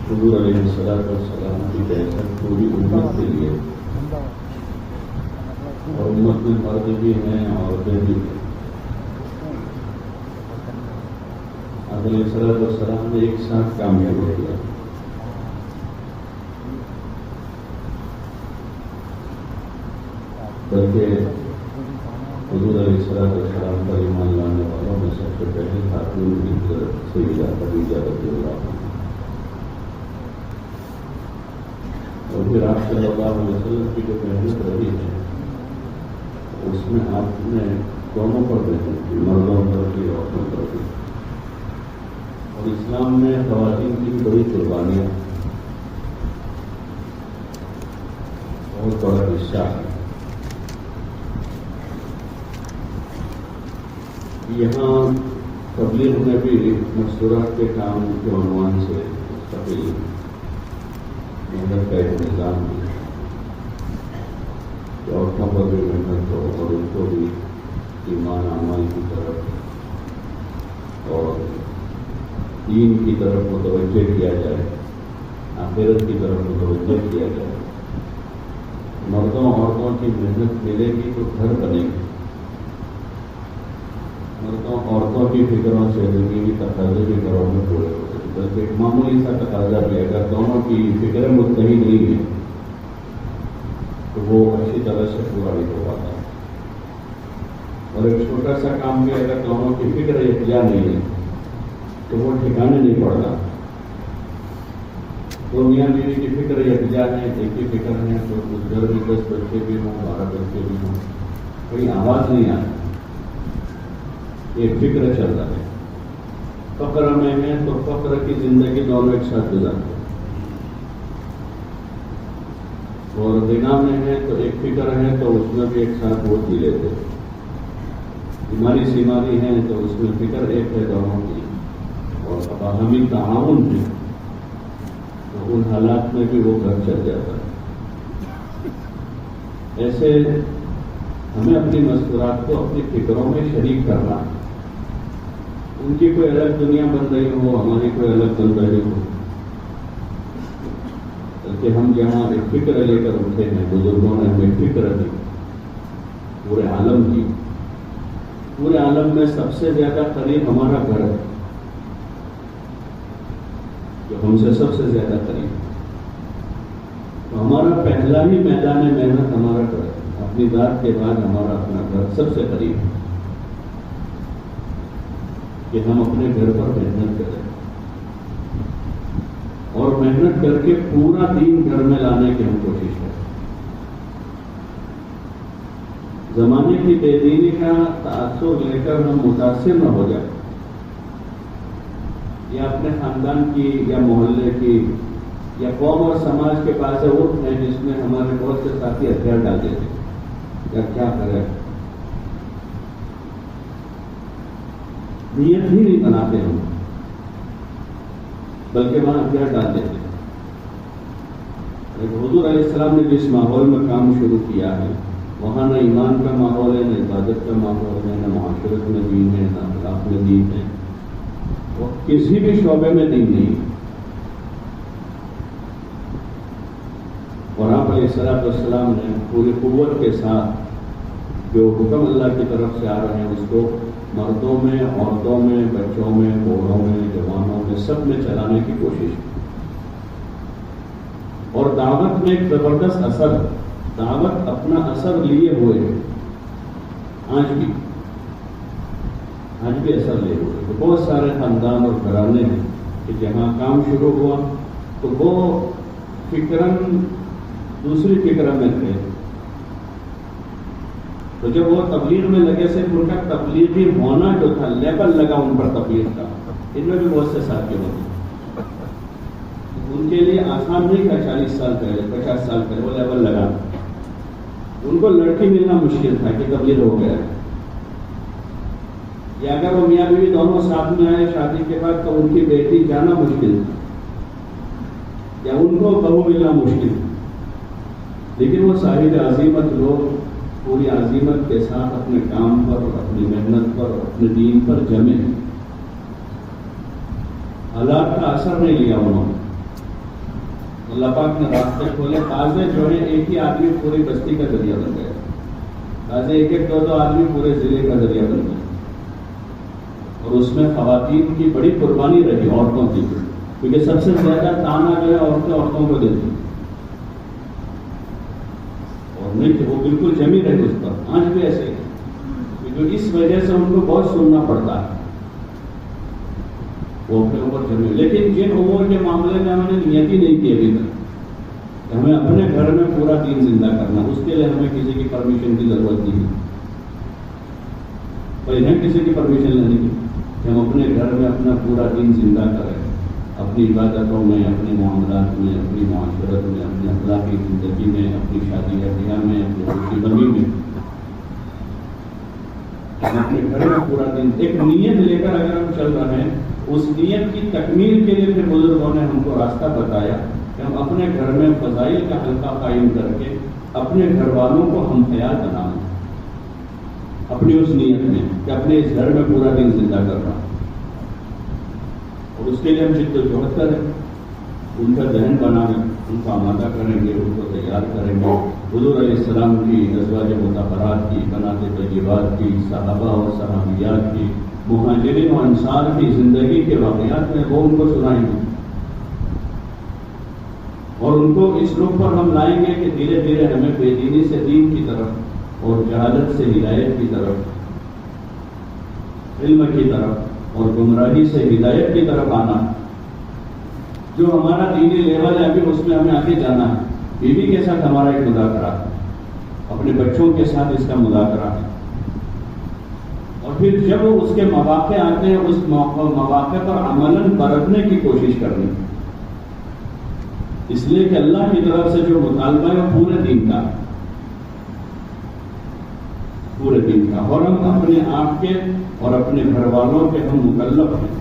حضور علیہ السلام کی بہتر پوری امت کے لیے، اور امت میں مرد بھی ہیں عورتیں بھی ہیں۔ علیہ السلام نے ایک ساتھ کامیاب ہو گیا۔ بلکہ حضور علیہ السلام پر ایمان لانے والوں میں سب سے پہلے خاتون کی سیدہ خدیجہ رضی اللہ عنہا، اور پھر آپ صلی اللہ علیہ وسلم کی جو محنت رہی ہے اس میں آپ نے دونوں پر محنت کی، مردوں پر بھی عورتوں پر بھی، اور اسلام میں خواتین کی بڑی قربانیاں بہت بڑا حصہ ہے۔ یہاں تبلیغ میں بھی مستورات کے کام کے عنوان سے مستقل محنت کا ایک نظام ہے کہ عورتوں پر بھی محنت ہو اور ان کو بھی ایمان اعمال کی طرف اور دین کی طرف متوجہ کیا جائے، آخرت کی طرف متوجہ کیا جائے۔ مردوں عورتوں کی محنت ملے گی تو گھر بنے گی، مردوں عورتوں کی فکروں سے زندگی تقاضے بھی گھروں میں پورے ہوتے ہیں، بلکہ ایک معمولی سا تقاضا بھی اگر دونوں کی فکریں متحد نہیں ہیں تو وہ اچھی طرح سے پورا نہیں ہو پاتا، اور ایک چھوٹا سا کام بھی اگر دونوں کی فکر یکجا نہیں ہے تو وہ ٹھکانے نہیں پڑتا۔ دو میاں بیوی کی فکر یکجا ہے، ایک ہی فکر ہے، تو اس گھر میں 10 بچے بھی ہوں، 12 بچے بھی ہوں، کوئی آواز نہیں آتی، ایک فکر چل رہا ہے۔ فقر میں ہے تو فقر کی زندگی دونوں ایک ساتھ گزارتے ہیں، اور غنا میں ہے تو ایک فکر ہے تو اس میں بھی ایک ساتھ وہ جی لیتے ہیں۔ بیماری سیماری ہے تو اس میں فکر ایک ہے دونوں کی، اور باہمی تعاون ہے تو ان حالات میں بھی وہ گھر چل جاتا ہے۔ ایسے ہمیں اپنی مستورات کو اپنی فکروں میں شریک کرنا، ان کی کوئی الگ دنیا بن رہی ہو، ہماری کوئی الگ بن رہی ہو، بلکہ ہم جہاں ایک فکر لے کر اٹھے ہیں، بزرگوں نے ہمیں فکر دی پورے عالم کی، پورے عالم میں سب سے زیادہ قریب ہمارا گھر ہے، جو ہم سے سب سے زیادہ قریب ہے، تو ہمارا پہلا ہی میدان محنت ہمارا گھر ہے۔ اپنی ذات کے بعد ہمارا اپنا گھر سب سے قریب ہے کہ ہم اپنے گھر پر محنت کریں اور محنت کر کے پورا دین گھر میں لانے کی ہم کوشش کریں۔ زمانے کی بے دینی کا تاثر لے کر ہم متاثر نہ ہو جائیں، یا اپنے خاندان کی یا محلے کی یا قوم اور سماج کے پاس اٹھ ہیں جس میں ہمارے بہت سے ساتھی ہتھیار ڈال دیتے ہیں، یا کیا کریں، نیت ہی نہیں بناتے ہم، بلکہ وہاں ہتھیار ڈال دیتے ہیں۔ حضور علیہ السلام نے جس ماحول میں کام شروع کیا ہے وہاں نہ ایمان کا ماحول ہے، نہ عبادت کا ماحول ہے، نہ معاشرت میں دین ہے، نہ اخلاق میں دین ہے، وہ کسی بھی شعبے میں دین نہیں ہے۔ اور آپ علیہ السلام نے پوری قوت کے ساتھ جو حکم اللہ کی طرف سے آ رہے ہیں اس کو مردوں میں، عورتوں میں، بچوں میں، بوڑھوں میں، جوانوں میں، سب میں چلانے کی کوشش کی، اور دعوت میں ایک زبردست اثر، دعوت اپنا اثر لیے ہوئے آج بھی اثر لیے ہوئے۔ بہت سارے خاندان اور گھرانے ہیں کہ جہاں کام شروع ہوا تو وہ فکراً دوسری فکر میں تھے، تو جب وہ تبلیغ میں لگے سے ان کا تبلیغی ہونا جو تھا لیبل لگا ان پر تبلیغ کا، ان میں بھی بہت سے ساتھی ہوتے، ان کے لیے آسان نہیں تھا 40 سال پہلے 50 سال پہلے وہ لیبل لگا، ان کو لڑکی ملنا مشکل تھا کہ تبلیغ ہو گیا، یا اگر وہ میاں بیوی دونوں ساتھ میں آئے شادی کے بعد تو ان کی بیٹی جانا مشکل تھا، یا ان کو بہو ملنا مشکل تھا، لیکن وہ صاحب عزیمت لوگ پوری عزیمت کے ساتھ اپنے کام پر، اپنی محنت پر، اپنے دین پر جمے، حالات کا اثر نہیں لیا انہوں نے، اللہ پاک نے راستے کھولے. قاضی جو ہے ایک ہی آدمی پوری بستی کا ذریعہ بن گیا. قاضی ایک دو آدمی پورے ضلع کا ذریعہ بن گیا. اور اس میں خواتین کی بڑی قربانی رہی, عورتوں کی, کیونکہ سب سے زیادہ تانا جو ہے عورتوں کو دیتی, اور نہیں کہ وہ بالکل جمی رہی اس پر. آج بھی ایسے ہی, کیونکہ اس وجہ سے ان کو بہت سننا پڑتا ہے, وہ اپنے اوپر جمی. لیکن جن امور کے معاملے میں ہم نے نیت ہی نہیں کی ابھی تک کہ ہمیں اپنے گھر میں پورا دین زندہ کرنا, اس کے لیے ہمیں کسی کی پرمیشن کی ضرورت نہیں ہے. پہلے کسی کی پرمیشن لینے کی کہ ہم اپنے گھر میں اپنا پورا دین زندہ کریں, اپنی عبادتوں میں, اپنے معاملات میں, اپنی معاشرت میں, اپنی اخلاقی زندگی میں, اپنی شادی بیاہ میں, اپنی خوشی غمی میں, اپنے گھر میں پورا دن ایک نیت لے کر اگر ہم چل رہے ہیں, اس نیت کی تکمیل کے لیے پھر بزرگوں نے ہم کو راستہ بتایا کہ ہم اپنے گھر میں فضائل کا حلقہ قائم کر کے اپنے گھر والوں کو ہم خیال بنائیں, اپنی اس نیت میں کہ اپنے اس گھر میں پورا دن زندہ کرنا. اور اس کے لیے ہم جد و جہد کریں, ان کا ذہن بنائیں, ان کو آمادہ کریں گے, ان کو تیار کریں گے. حضور علیہ السلام کی, ازواج مطہرات کی, بنات طیبات کی, صحابہ اور صحابیات کی, مہاجرین و انصار کی زندگی کے واقعات میں وہ ان کو سنائیں گے, اور ان کو اس رخ پر ہم لائیں گے کہ دھیرے دھیرے ہمیں بے دینی سے دین کی طرف اور جہالت سے ہدایت کی طرف, علم کی طرف اور گمراہی سے ہدایت کی طرف آنا. جو ہمارا دینی لیول ہے ابھی اس میں ہمیں آگے جانا ہے. بیوی کے ساتھ ہمارا ایک مذاکرہ, اپنے بچوں کے ساتھ اس کا مذاکرہ ہے, اور پھر جب اس کے مواقع آتے ہیں اس مواقع پر عملاً برتنے کی کوشش کرنی, اس لیے کہ اللہ کی طرف سے جو مطالبہ ہے وہ پورے دین کا, پورے دین کا, اور ہم اپنے آپ کے اور اپنے گھر والوں کے ہم مکلف ہیں.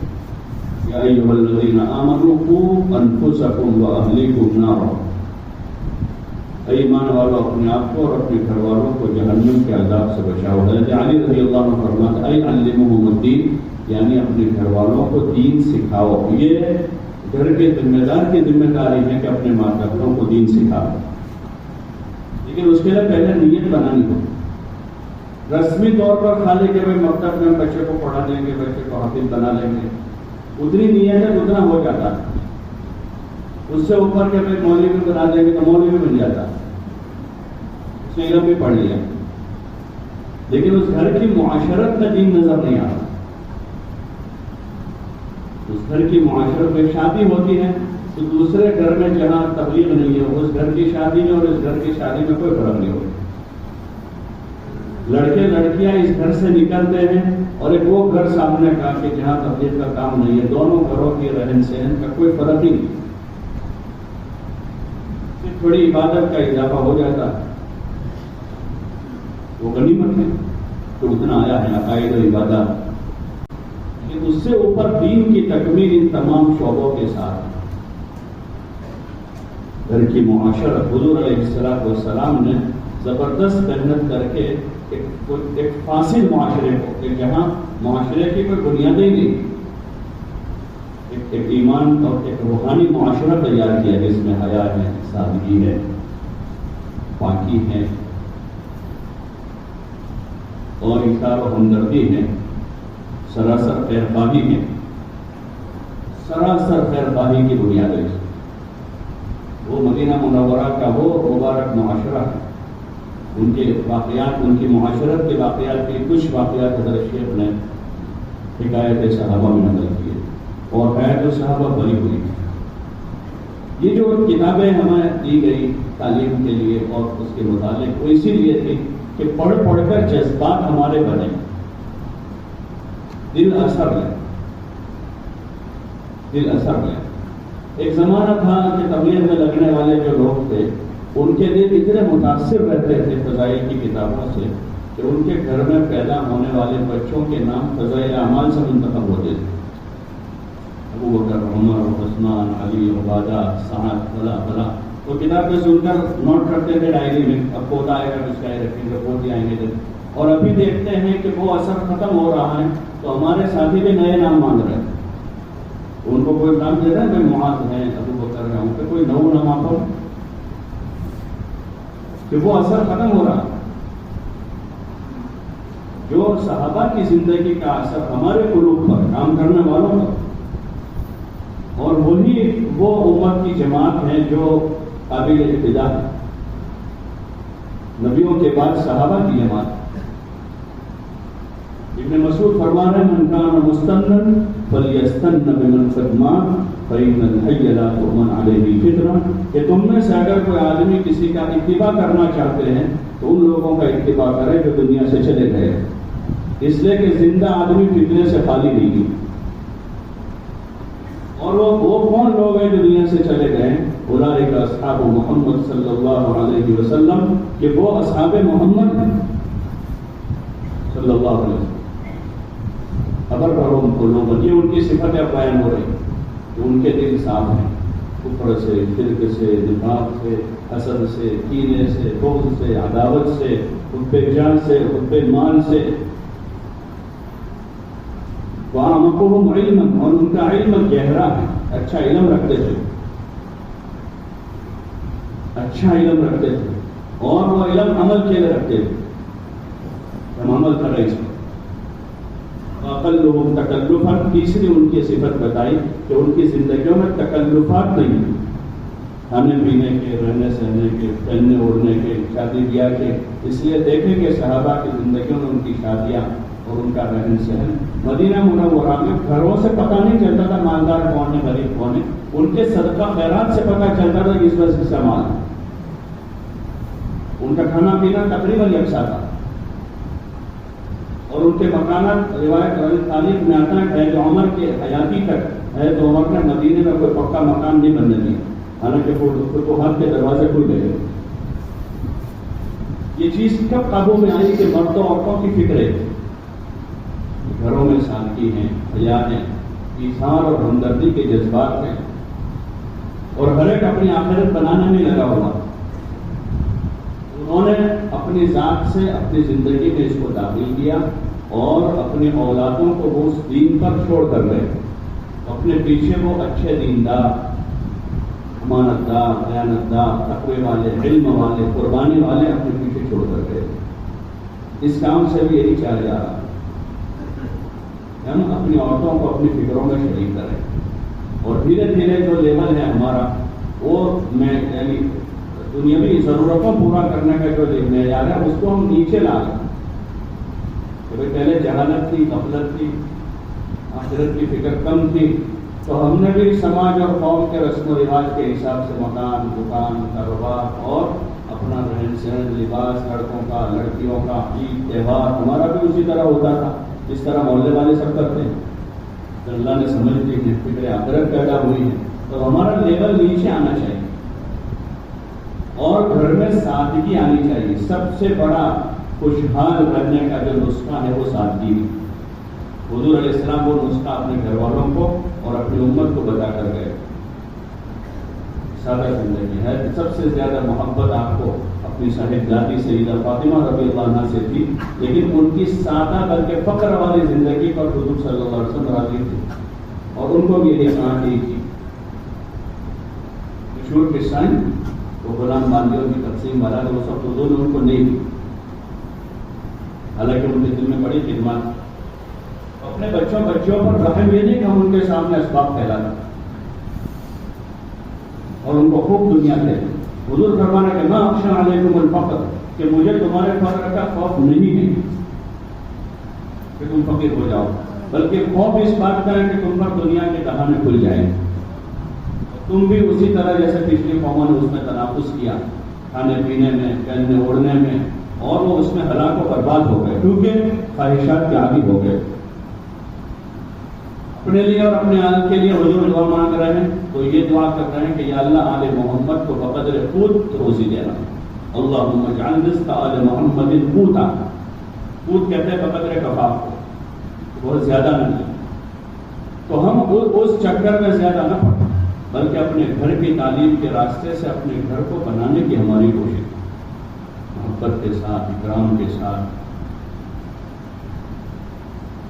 یا ایھا الذین آمنوا قوا انفسکم واہلیکم نارا, اے ایمان والو اپنے آپ کو اور اپنے گھر والوں کو جہنم کے عذاب سے بچاؤ. حضرت علی رضی اللہ عنہ فرماتے اے علمہم الدین, یعنی اپنے گھر والوں کو دین سکھاؤ. یہ گھر کے ذمہ دار کی ذمہ داری ہے کہ اپنے ماتحتوں کو دین سکھاؤ, لیکن اس کے لیے پہلے نیت بنانی ہوگی. رسمی طور پر خالی کہ بھائی مکتب میں بچے کو پڑھا دیں گے, بچے کو حافظ بنا لیں گے, اتنی نیت ہے اتنا ہو جاتا ہے. اس سے اوپر کے بھائی مولوی بنا دیں گے تو مولوی بن جاتا ہے, اس نے علم بھی پڑھ لیا, لیکن اس گھر کی معاشرت میں دین نظر نہیں آتا. اس گھر کی معاشرت میں شادی ہوتی ہے تو دوسرے گھر میں جہاں تبلیغ نہیں ہے اس گھر کی شادی میں اور اس گھر کی شادی میں کوئی فرق نہیں ہوتا. لڑکے لڑکیاں اس گھر سے نکلتے ہیں اور ایک وہ گھر سامنے کا کہ جہاں تبلیغ کا کام نہیں ہے, دونوں گھروں کی رہن سہن کا کوئی فرق ہی نہیں. تھوڑی عبادت کا اضافہ ہو جاتا ہے, وہ غنیمت ہے تو اتنا آیا ہے عقائد و عبادات, لیکن اس سے اوپر دین کی تکمیل ان تمام شعبوں کے ساتھ. گھر کی معاشرت, حضور علیہ السلام نے زبردست محنت کر کے ایک فاصل معاشرے کو, کہ جہاں معاشرے کی کوئی بنیادیں نہیں, ایک ایمان اور ایک روحانی معاشرہ تیار کیا جس میں حیا ہے, سادگی ہے, پاکی ہے, اور اثار و ہمدردی ہے, سراسر خیر خواہی ہے. سراسر خیر خواہی کی بنیاد ہے. وہ مدینہ منورہ کا وہ مبارک معاشرہ ہے. ان کے واقعات, ان کی معاشرت کے واقعات کے کچھ واقعات حضرت شیخ نے حکایت صحابہ میں نقل کیے, اور حیات الصحابہ بھری ہوئی. یہ جو کتابیں ہمیں دی گئی تعلیم کے لیے اور اس کے متعلق, وہ اسی لیے تھی کہ پڑھ پڑھ کر جذبات ہمارے بنے, دل اثر لے, دل اثر لے. ایک زمانہ تھا کہ تبلیغ میں لگنے والے جو لوگ تھے ان کے دل اتنے متاثر رہتے تھے فضائل کی کتابوں سے کہ ان کے گھر میں پیدا ہونے والے بچوں کے نام فضائل اعمال سے منتخب ہوتے تھے. ابو بکر, عمر, عثمان, علی, عبادہ, سعد, فلاں فلاں. وہ کتابیں سن کر نوٹ کرتے تھے ڈائری میں, اب پوتا آئے گا مسکائے رکھیں گے, پوتی آئیں گے. اور ابھی دیکھتے ہیں کہ وہ اثر ختم ہو رہا ہے تو ہمارے ساتھی بھی نئے نام مانگ رہے ہیں. ان کو کوئی نام دے رہا ہے, بھائی معاذ ہیں, ابو کر رہا ہوں کہ کوئی نو نما پر کہ وہ اثر ختم ہو رہا. جو صحابہ کی زندگی کا اثر ہمارے قلوب پر کام کرنے والوں پر، اور وہی وہ امت کی جماعت ہے جو قابل ابتدا ہے. نبیوں کے بعد صحابہ کی جماعت. ابن مسعود فرما رہے ہیں من کان مستنن فلیستن بمن قد مات فإن الحی لا تؤمن علیہ فتنہ، کہ تم میں سے اگر کوئی آدمی کسی کا اتباع کرنا چاہتے ہیں تو ان لوگوں کا اتباع کرے جو دنیا سے چلے گئے، اس لیے کہ زندہ آدمی فتنے سے خالی نہیں ہے. اور وہ کون لوگ ہیں جو دنیا سے چلے گئے؟ اولئک اصحاب محمد صلی اللہ علیہ وسلم، کہ وہ اصحاب محمد ہیں صلی اللہ علیہ وسلم. خبر کرو ان کو لوگوں، یہ ان کی صفت بیان ہو رہی کہ ان کے دل صاف ہیں کفر سے، شرک سے، نفاق سے، حسد سے، کینے سے، بغض سے، عداوت سے، حب جان سے، حب مال سے. وَأَعْمَقُهُمْ عِلْمًا، اور ان کا علم گہرا ہے، اچھا علم رکھتے تھے، اچھا علم رکھتے تھے، اور وہ علم عمل کے لیے رکھتے تھے، ہم عمل کر رہے ہیں. وَأَقَلُّهُمْ تَكَلُّفًا، تیسری ان کی صفت بتائی کہ ان کی زندگیوں میں تکلفات نہیں ہیں، کھانے پینے کے، رہنے سہنے کے، پہننے اوڑھنے کے، شادی بیاہ کے. اس لیے دیکھیں کہ صحابہ کی زندگیوں میں ان کی شادیاں اور ان کا رہن سہن. مدینہ منورہ میں گھروں سے پتہ نہیں چلتا تھا مالدار کون ہے، غریب کون ہے. ان کے صدقہ خیرات سے پتہ چلتا تھا کہ اس وجہ سے مال. ان کا کھانا پینا تقریباً یکساں تھا، اور ان کے مکانات روایت تاریخ میں آتا ہے جو عمر کے حیاتی تک ہے تو عمر نے مدینے میں کوئی پکا مکان نہیں بننے دیا، حالانکہ فتوحات کے دروازے کھل گئے. یہ چیز کب قابو میں آئی کہ مردوں عورتوں کی فکریں گھروں میں سادگی ہیں، حیا ہیں، ایثار اور ہمدردی کے جذبات ہیں، اور ہر ایک اپنی آخرت بنانے میں لگا ہوا. انہوں نے اپنی ذات سے اپنی زندگی میں اس کو داخل کیا اور اپنے اولادوں کو وہ اس دین پر چھوڑ کر گئے. اپنے پیچھے وہ اچھے دیندار، امانت دار، دیانت دار، تقوی والے، علم والے، قربانی والے اپنے پیچھے چھوڑ کر گئے. اس کام سے بھی یہی چاہ جا رہا، ہم اپنی عورتوں کو اپنی فکروں میں شریک کریں، اور دھیرے دھیرے جو لیول ہے ہمارا وہ میں یعنی دنیاوی ضرورتوں پورا کرنے کا جو معیار ہے اس کو ہم نیچے لا لیں. پہلے جہالت تھی، غفلت تھی، آخرت کی فکر کم تھی، تو ہم نے بھی سماج اور قوم کے رسم و رواج کے حساب سے مکان، دکان، کاروبار اور اپنا رہن سہن، لباس، لڑکوں کا، لڑکیوں کا، عید تہوار ہمارا بھی اسی طرح ہوتا تھا جس طرح محلے والے سب کرتے ہیں. تو اللہ نے سمجھ لی کہ فکر آخرت پیدا ہوئی ہے تو ہمارا لیول نیچے آنا چاہیے، اور گھر میں سادگی آنی چاہیے. سب سے بڑا خوشحال رہنے کا جو نسخہ ہے وہ سادگی ہے. حضور علیہ السلام وہ نسخہ اپنے گھر والوں کو اور اپنی امت کو بتا کر گئے. سادہ زندگی ہے. سب سے زیادہ محبت آپ کو اپنی صاحبزادی سیدہ فاطمہ رضی اللہ عنہا سے تھی، لیکن ان کی سادہ بلکہ فقر والی زندگی پر حضور صلی اللہ علیہ وسلم راضی تھے، اور ان کو بھی یہی کہا کی تھی. مشہور قصہ وہ غلام باندیوں کی تقسیم والا وہ سب حضور نے ان کو نہیں دی، حالانکہ ان کے دل میں بڑی خدمات. اپنے بچوں پر رحم یہ نہیں کہ ہم ان کے سامنے اسباب پھیلانا اور ان کو خوب دنیا دے. حضور فرمانا کہ میں اخشى علیکم الفقر، کہ مجھے تمہارے فقر کا خوف نہیں ہے کہ تم فقیر ہو جاؤ، بلکہ خوف اس بات کا ہے کہ تم پر دنیا کے دہانے کھل جائیں. تم بھی اسی طرح جیسے پچھلی قوموں نے اس میں تنافس کیا، کھانے پینے میں، پہننے اوڑھنے میں، اور وہ اس میں ہلاک و برباد ہو گئے کیونکہ خواہشات کے عادی ہو گئے. اپنے لیے اور اپنے آل کے لیے حضور دعا مانگ رہے ہیں تو یہ دعا کر رہے ہیں کہ یا اللہ آل محمد کو بقدر قوت روزی دینا. اللہم اجعل رزق آل محمد قوتا. قوت کہتے ہیں بقدر کفاف کو، بہت زیادہ نہیں. تو ہم اس چکر میں زیادہ نہ پڑیں، بلکہ اپنے گھر کی تعلیم کے راستے سے اپنے گھر کو بنانے کی ہماری کوشش، محبت کے ساتھ، اکرام کے ساتھ.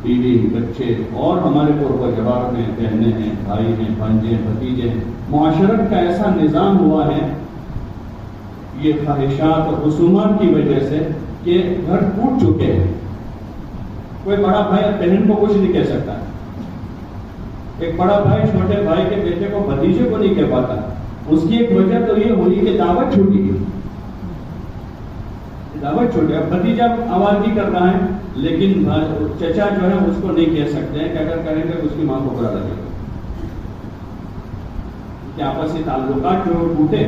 بیوی بچے اور ہمارے قرب جوار میں بہنیں ہیں، بھائی ہیں، بھانجے ہیں، بھتیجے ہیں، معاشرت کا ایسا نظام ہوا ہے یہ خواہشات اور رسومات کی وجہ سے کہ گھر ٹوٹ چکے ہیں. کوئی بڑا بھائی بہن کو کچھ نہیں کہہ سکتا، ایک بڑا بھائی چھوٹے بھائی کے بیٹے کو بھتیجے کو نہیں کہہ پاتا. اس کی ایک وجہ تو یہ ہوئی کہ دعوت چھوٹی، دعوت چھوٹی. اب بھتیجا آواز نہیں کر رہا ہے لیکن چچا جو ہے اس کو نہیں کہہ سکتے ہیں کہ اگر کہیں گے اس کی ماں کو برا لگے گا. کہ آپسی تعلقات جو ٹوٹے،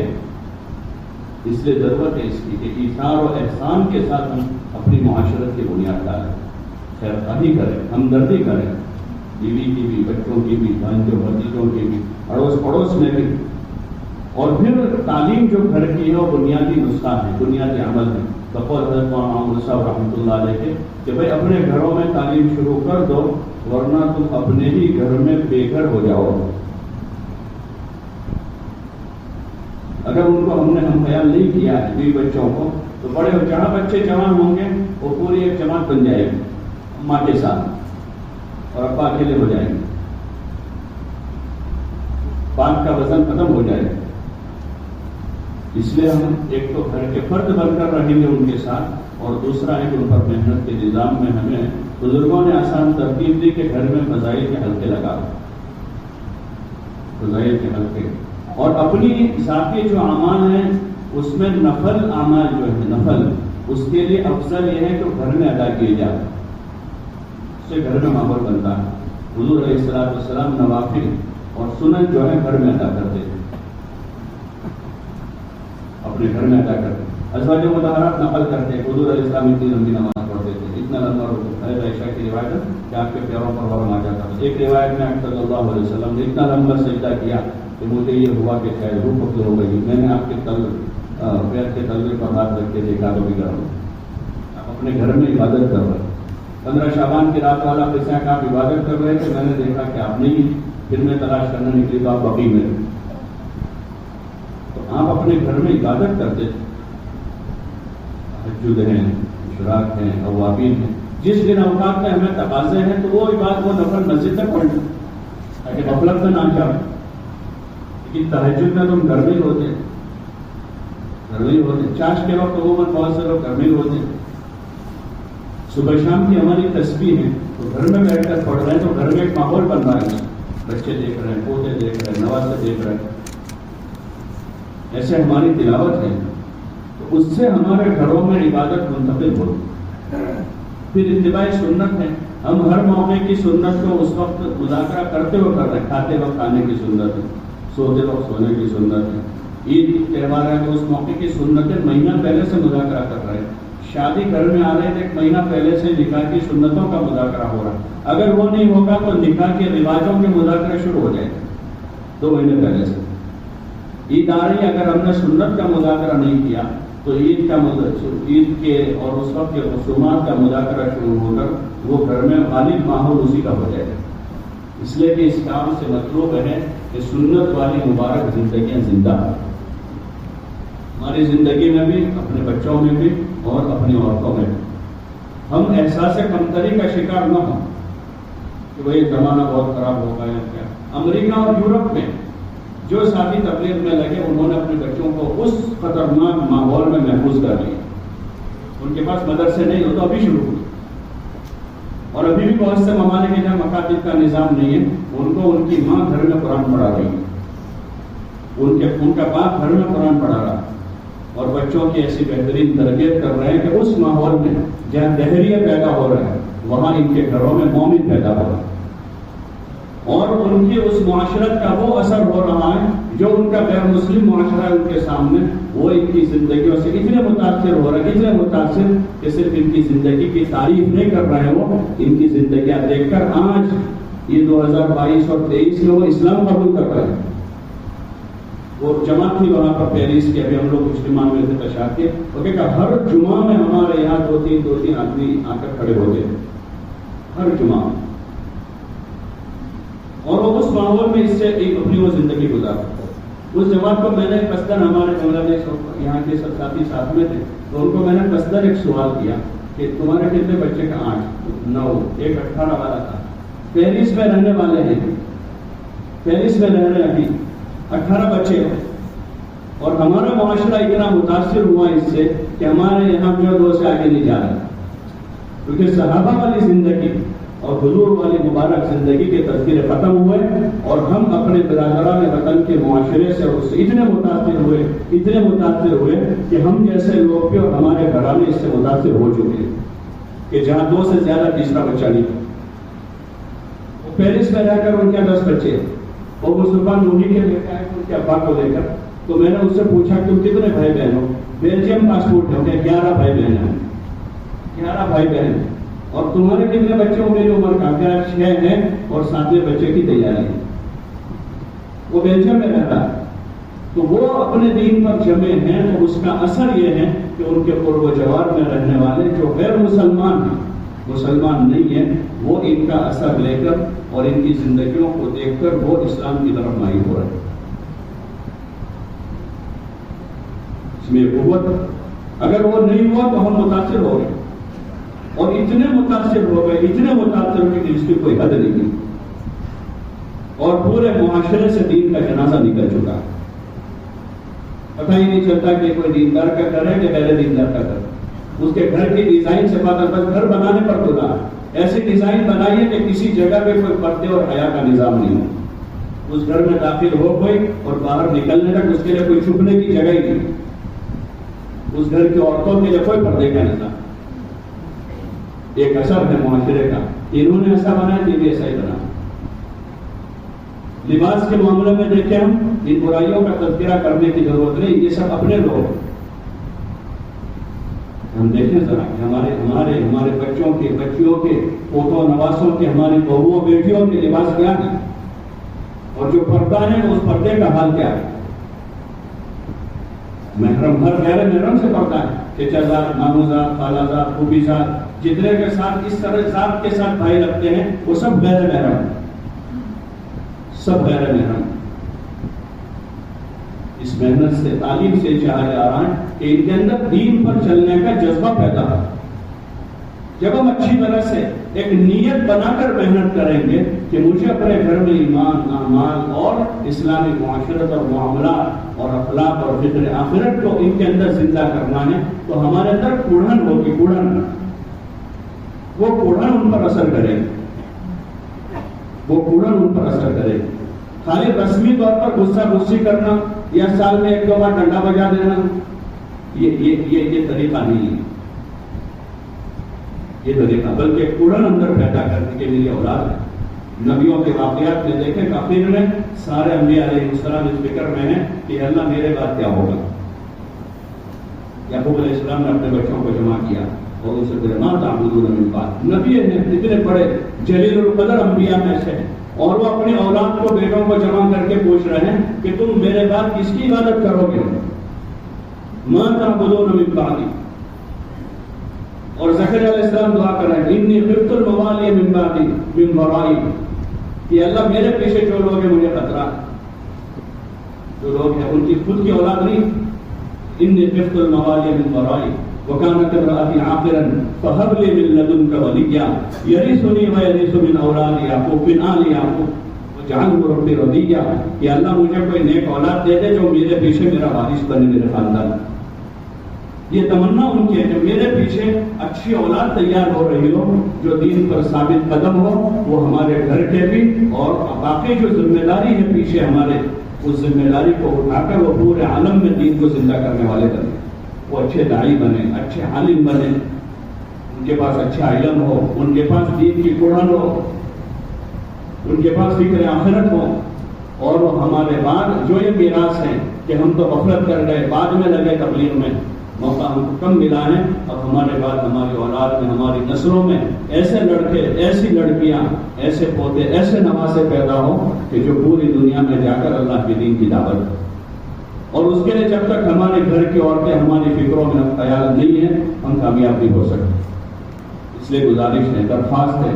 اس لیے ضرورت ہے اس کی کہ ایثار و احسان کے ساتھ ہم اپنی معاشرت کی بنیاد ڈالیں، خیر خواہی کریں، ہمدردی کریں، بیوی کی بھی، بچوں کی بھی، بھانجوں بھتیجوں کی بھی، اڑوس پڑوس میں بھی. اور پھر تعلیم جو گھر کی ہے وہ بنیادی نسخہ ہے، بنیادی عمل ہے. بقول حضرت مولانا عمر صاحب رحمۃ اللہ علیہ کے کہ بھائی اپنے گھروں میں تعلیم شروع کر دو ورنہ تم اپنے ہی گھر میں بے گھر ہو جاؤ. اگر ان کو ہم نے خیال نہیں کیا ہے بیوی بچوں کو تو بڑے جہاں بچے جوان ہوں گے وہ پوری ایک جماعت بن جائے گی ماں کے ساتھ اور ابا اکیلے ہو جائیں گے، بات کا وزن ختم ہو جائے گا. اس لیے ہم ایک تو گھر کے فرد بن کر رہیں گے ان کے ساتھ، اور دوسرا ہے کہ ان پر محنت کے نظام میں ہمیں بزرگوں نے آسان ترتیب دی کہ گھر میں فضائل کے حلقے لگا، فضائل کے حلقے. اور اپنی ذاتی جو اعمال ہیں اس میں نفل اعمال جو ہے نفل، اس کے لیے افضل یہ ہے کہ گھر میں ادا کیے جائیں، اس سے گھر میں ماحول بنتا ہے. حضور علیہ السلام نوافل اور سنن جو ہے گھر میں ادا کرتے تھے، اپنے گھر میں ادا کرتے. ازواج مطہرات نقل کرتے ہیں حضور علیہ السلام اتنی لمبی نماز پڑھتے تھے، اتنا لمبا رکوع. عائشہ کی روایت ہے کہ آپ کے پیروں پر ورم آ جاتا تھا. ایک روایت میں صلی اللہ علیہ وسلم نے اتنا لمبا سجدہ کیا کہ مجھے یہ ہوا کہ شاید روح قبض ہو گئی. میں نے آپ کے پیر کے تلوے پر ہاتھ رکھ کے دیکھا تو بگڑ رہا. آپ اپنے گھر میں عبادت کر رہے. 15 شعبان کی رات والا قصہ کہ آپ عبادت کر رہے تھے، میں نے دیکھا کہ آپ نہیں، پھر میں تلاش کرنے نکلی تو آپ بقی میں. تو آپ اپنے گھر میں عبادت کرتے تھے، تہجد ہیں، اشراق ہیں، اوابین ہیں. جس دن اوقات میں ہمیں تقاضے ہیں تو وہ عبادت وہ نفل مسجد میں پڑھنا تاکہ غفلت میں نہ جاؤ. لیکن تہجد میں تم گھر میں ہی ہوتے، گھر میں ہی ہوتے. چاش کے وقت عموماً بہت سے لوگ گھر میں ہی ہوتے. صبح شام کی ہماری تسبیح ہے تو گھر میں بیٹھ کر پڑھ رہے ہیں تو گھر میں ایک ماحول بن رہا ہے، بچے دیکھ رہے ہیں، پوتے دیکھ رہے ہیں، نواسے دیکھ رہے ہیں. ایسے ہماری تلاوت ہے تو اس سے ہمارے گھروں میں عبادت منتقل ہوتی. پھر اتباع سنت ہے، ہم ہر موقع کی سنت کو اس وقت مذاکرہ کرتے ہوئے کر رہے ہیں. کھاتے وقت کھانے کی سنت ہے، سوتے وقت سونے کی سنت ہے. عید تہوار ہے تو اس موقع کی سنتیں مہینہ پہلے سے مذاکرہ کر رہے ہیں. شادی گھر میں آ رہے ہیں ایک مہینہ پہلے سے نکاح کی سنتوں کا مذاکرہ ہو رہا ہے. اگر وہ نہیں ہوگا تو نکاح کے رواجوں کے مذاکرے شروع ہو جائیں گے 2 مہینے پہلے سے. عید آ رہی ہے، اگر ہم نے سنت کا مذاکرہ نہیں کیا تو عید کے اور اس وقت کے رسومات کا مذاکرہ شروع ہو کر وہ گھر میں غالب ماحول اسی کا ہو جائے گا. اس لیے کہ اس کام سے مطلوب ہے کہ سنت والی مبارک زندگیاں زندہ ہماری زندگی میں بھی، اپنے بچوں میں بھی اور اپنی عورتوں میں بھی. ہم احساس کمتری کا شکار نہ ہوں کہ بھائی زمانہ بہت خراب ہوگا یا کیا. امریکہ اور یورپ میں جو ساتھی تبلیغ میں لگے انہوں نے اپنے بچوں کو اس خطرناک ماحول میں محفوظ کر لیا. ان کے پاس مدرسے نہیں ہو تو ابھی شروع ہوئی. اور ابھی بھی بہت سے ممالک جہاں مکاتب کا نظام نہیں ہے ان کو ان کی ماں گھر میں قرآن پڑھا رہی ہے، ان کا باپ گھر میں قرآن پڑھا رہا ہے اور بچوں کی ایسی بہترین تربیت کر رہے ہیں کہ اس ماحول میں جہاں دہریہ پیدا ہو رہا ہے وہاں ان کے گھروں میں مومن پیدا ہو رہا ہے. اور ان کی اس معاشرت کا وہ اثر ہو رہا ہے جو ان کا غیر مسلم معاشرہ ہے ان کے سامنے، وہ ان کی زندگیوں سے اتنے متاثر ہو رہا ہے، اتنے متاثر کہ صرف ان کی زندگی کی تعریف نہیں کر رہے ہیں، وہ ان کی زندگیاں دیکھ کر آج یہ 2022 اور 23 میں وہ اسلام قبول کر رہے ہیں. وہ جماعت تھی وہاں پر پیرس کی، ابھی ہم لوگ اجتماع میں تھے تشاہد کے، وہ کہ ہر جمعہ میں ہمارے یہاں 2-3 آدمی آ کر کھڑے ہوتے ہیں ہر جمعہ. اور وہ اس ماحول میں اس سے ایک اپنی وہ زندگی گزارا. اس جماعت کو میں نے قصداً، ہمارے بنگلہ دیش یہاں کے سب ساتھی ساتھ میں تھے تو ان کو میں نے قصداً ایک سوال کیا کہ تمہارے کتنے بچے کا 8 9 ایک 18 والا تھا. پیرس میں رہنے والے ہیں, پیرس میں رہ رہے ابھی 18 بچے ہیں. اور ہمارا معاشرہ اتنا متاثر ہوا اس سے کہ ہمارے یہاں جو 2 سے آگے نہیں جا رہا, کیونکہ صحابہ والی زندگی اور حضور والی مبارک زندگی کے تذکرے ختم ہوئے اور ہم اپنے برادران وطن کے معاشرے سے اس سے اتنے متاثر ہوئے کہ ہم جیسے لوگ بھی اور ہمارے گھرانے اس سے متاثر ہو چکے ہیں کہ جہاں 2 سے زیادہ تیسرا بچہ نہیں تھا. پیرس میں رہ کر ان کے 10 بچے اور مصطفیٰ نوری کے لے کے آئے ان کے ابا کو لے کر. تو میں نے اس سے پوچھا تم کتنے بھائی بہن ہو؟ بیلجیم پاسپورٹ ہے, 11 بھائی بہن ہیں, 11 بھائی بہن. اور تمہارے کتنے بچے ہوں؟ میری عمر کا 6 ہیں اور 7ویں بچے کی تیاری ہے. وہ بیلجیم میں رہتا ہے. تو وہ اپنے دین پر جمے ہیں, تو اس کا اثر یہ ہے کہ ان کے قرب و جوار میں رہنے والے جو غیر مسلمان ہیں, مسلمان نہیں ہیں, وہ ان کا اثر لے کر اور ان کی زندگیوں کو دیکھ کر وہ اسلام کی طرف مائل ہو رہے ہیں. اس میں قوت, اگر وہ نہیں ہوا تو ہم متاثر ہو گئے اور اتنے متاثر ہو گئے کہ اس کی کوئی حد نہیں اور پورے معاشرے سے دین کا جنازہ نکل چکا. پتہ ہی نہیں چلتا کہ کوئی دیندار کا گھر ہے کہ غیر دیندار کا گھر. اس کے گھر کی ڈیزائن سے پتہ, بس گھر بنانے پر تلا ایسی ڈیزائن بنائیے کہ کسی جگہ پہ کوئی پردے اور حیا کا نظام نہیں ہو. اس گھر میں داخل ہو کوئی اور باہر نکلنے تک اس کے لیے کوئی چھپنے کی جگہ ہی نہیں. اس گھر کی عورتوں کے لیے کوئی پردے کا نظام. ایک اثر ہے معاشرے کا, انہوں نے ایسا بنایا, یہ بھی ایسا ہی بنا. لباس کے معاملے میں دیکھیں, ہم ان برائیوں کا تذکرہ کرنے کی ضرورت نہیں, یہ سب اپنے لوگ. ہم دیکھیں ذرا کہ ہمارے بچوں کے, بچیوں کے, پوتوں نواسوں کے, ہماری بہوؤں بیٹیوں کے لباس کیا ہے اور جو پردہ ہے اس پردے کا حال کیا ہے. محرم ہر غیر محرم سے پڑتا ہے, چچا زاد, مامو زاد, خالہ زاد, پھوپھی زاد, جتنے کے ساتھ اس طرح ذات کے ساتھ بھائی لگتے ہیں وہ سب غیر محرم, سب غیر محرم. اس محنت سے, تعلیم سے چاہا جا رہا ہے کہ ان کے اندر دین پر چلنے کا جذبہ پیدا ہو. جب ہم اچھی طرح سے ایک نیت بنا کر محنت کریں گے کہ مجھے اپنے گھر میں ایمان, اعمال اور اسلامی معاشرت اور معاملات اور اخلاق اور فکر آخرت کو ان کے اندر زندہ کرنا ہے, تو ہمارے اندر کوڑھن ہوگی, وہ کوڑھن ان پر اثر کرے گی. خالی رسمی طور پر غصہ غصی کرنا یا سال میں 1-2 بار ڈنڈا بجا دینا, یہ طریقہ نہیں ہے. یہ طریقہ بلکہ کوڑھن اندر پیدا کرنے کے لیے اولاد ہے. نبیوں کے واقعات میں دیکھیں, کافر میں سارے انبیاء علیہ السلام اس فکر میں ہیں کہ اللہ میرے بعد کیا ہوگا. یعقوب علیہ السلام نے اپنے بچوں کو جمع کیا اور ان سے کہا ما تعبدون من بعد. نبی ہیں, اتنے بڑے جلیل القدر انبیاء میں سے, اور وہ اپنی اولاد کو, بیٹوں کو جمع کر کے پوچھ رہے ہیں کہ تم میرے بعد کس کی عبادت کرو گے. ما تعبدون من بعد. اور زکریا علیہ السلام دعا کر رہے ہیں انی خفت الموالی من بعدی من ورائی, کہ اللہ میرے پیچھے جو لوگ ہیں مجھے خطرہ, جو لوگ ہیں ان کی خود کی اولاد نہیں. انی خفت الموالی من ورائی وكانت امرأتي عاقرا فهب لي من لدنك وليا يرثني ويرث من اولاد يعقوب من آل يعقوب واجعله ربي رضيا. کہ اللہ مجھے کوئی نیک اولاد دے دے جو میرے پیچھے میرا وارث بنے, میرے خاندان. یہ تمنا ان کی ہے کہ میرے پیچھے اچھی اولاد تیار ہو رہی ہو جو دین پر ثابت قدم ہو, وہ ہمارے گھر کے بھی اور باقی جو ذمہ داری ہے پیچھے ہمارے, اس ذمہ داری کو اٹھا کر وہ پورے عالم میں دین کو زندہ کرنے والے بنے. وہ اچھے داعی بنے, اچھے عالم بنے, ان کے پاس اچھا علم ہو, ان کے پاس دین کی کوڑھن ہو, ان کے پاس فکر آخرت ہو. اور وہ ہمارے بعد جو یہ میراث ہے کہ ہم تو غفلت کر گئے, بعد میں لگے تبلیغ میں, موقع ہم کو کم ملا ہے. اب ہمارے بعد ہماری اولاد میں, ہماری نسلوں میں ایسے لڑکے, ایسی لڑکیاں, ایسے پوتے, ایسے نواسے پیدا ہو کہ جو پوری دنیا میں جا کر اللہ کے دین کی دعوت. اور اس کے لیے جب تک ہمارے گھر کی عورتیں ہماری فکروں میں خیال نہیں ہے, ہم کامیاب نہیں ہو سکتے. اس لیے گزارش ہے, درخواست ہے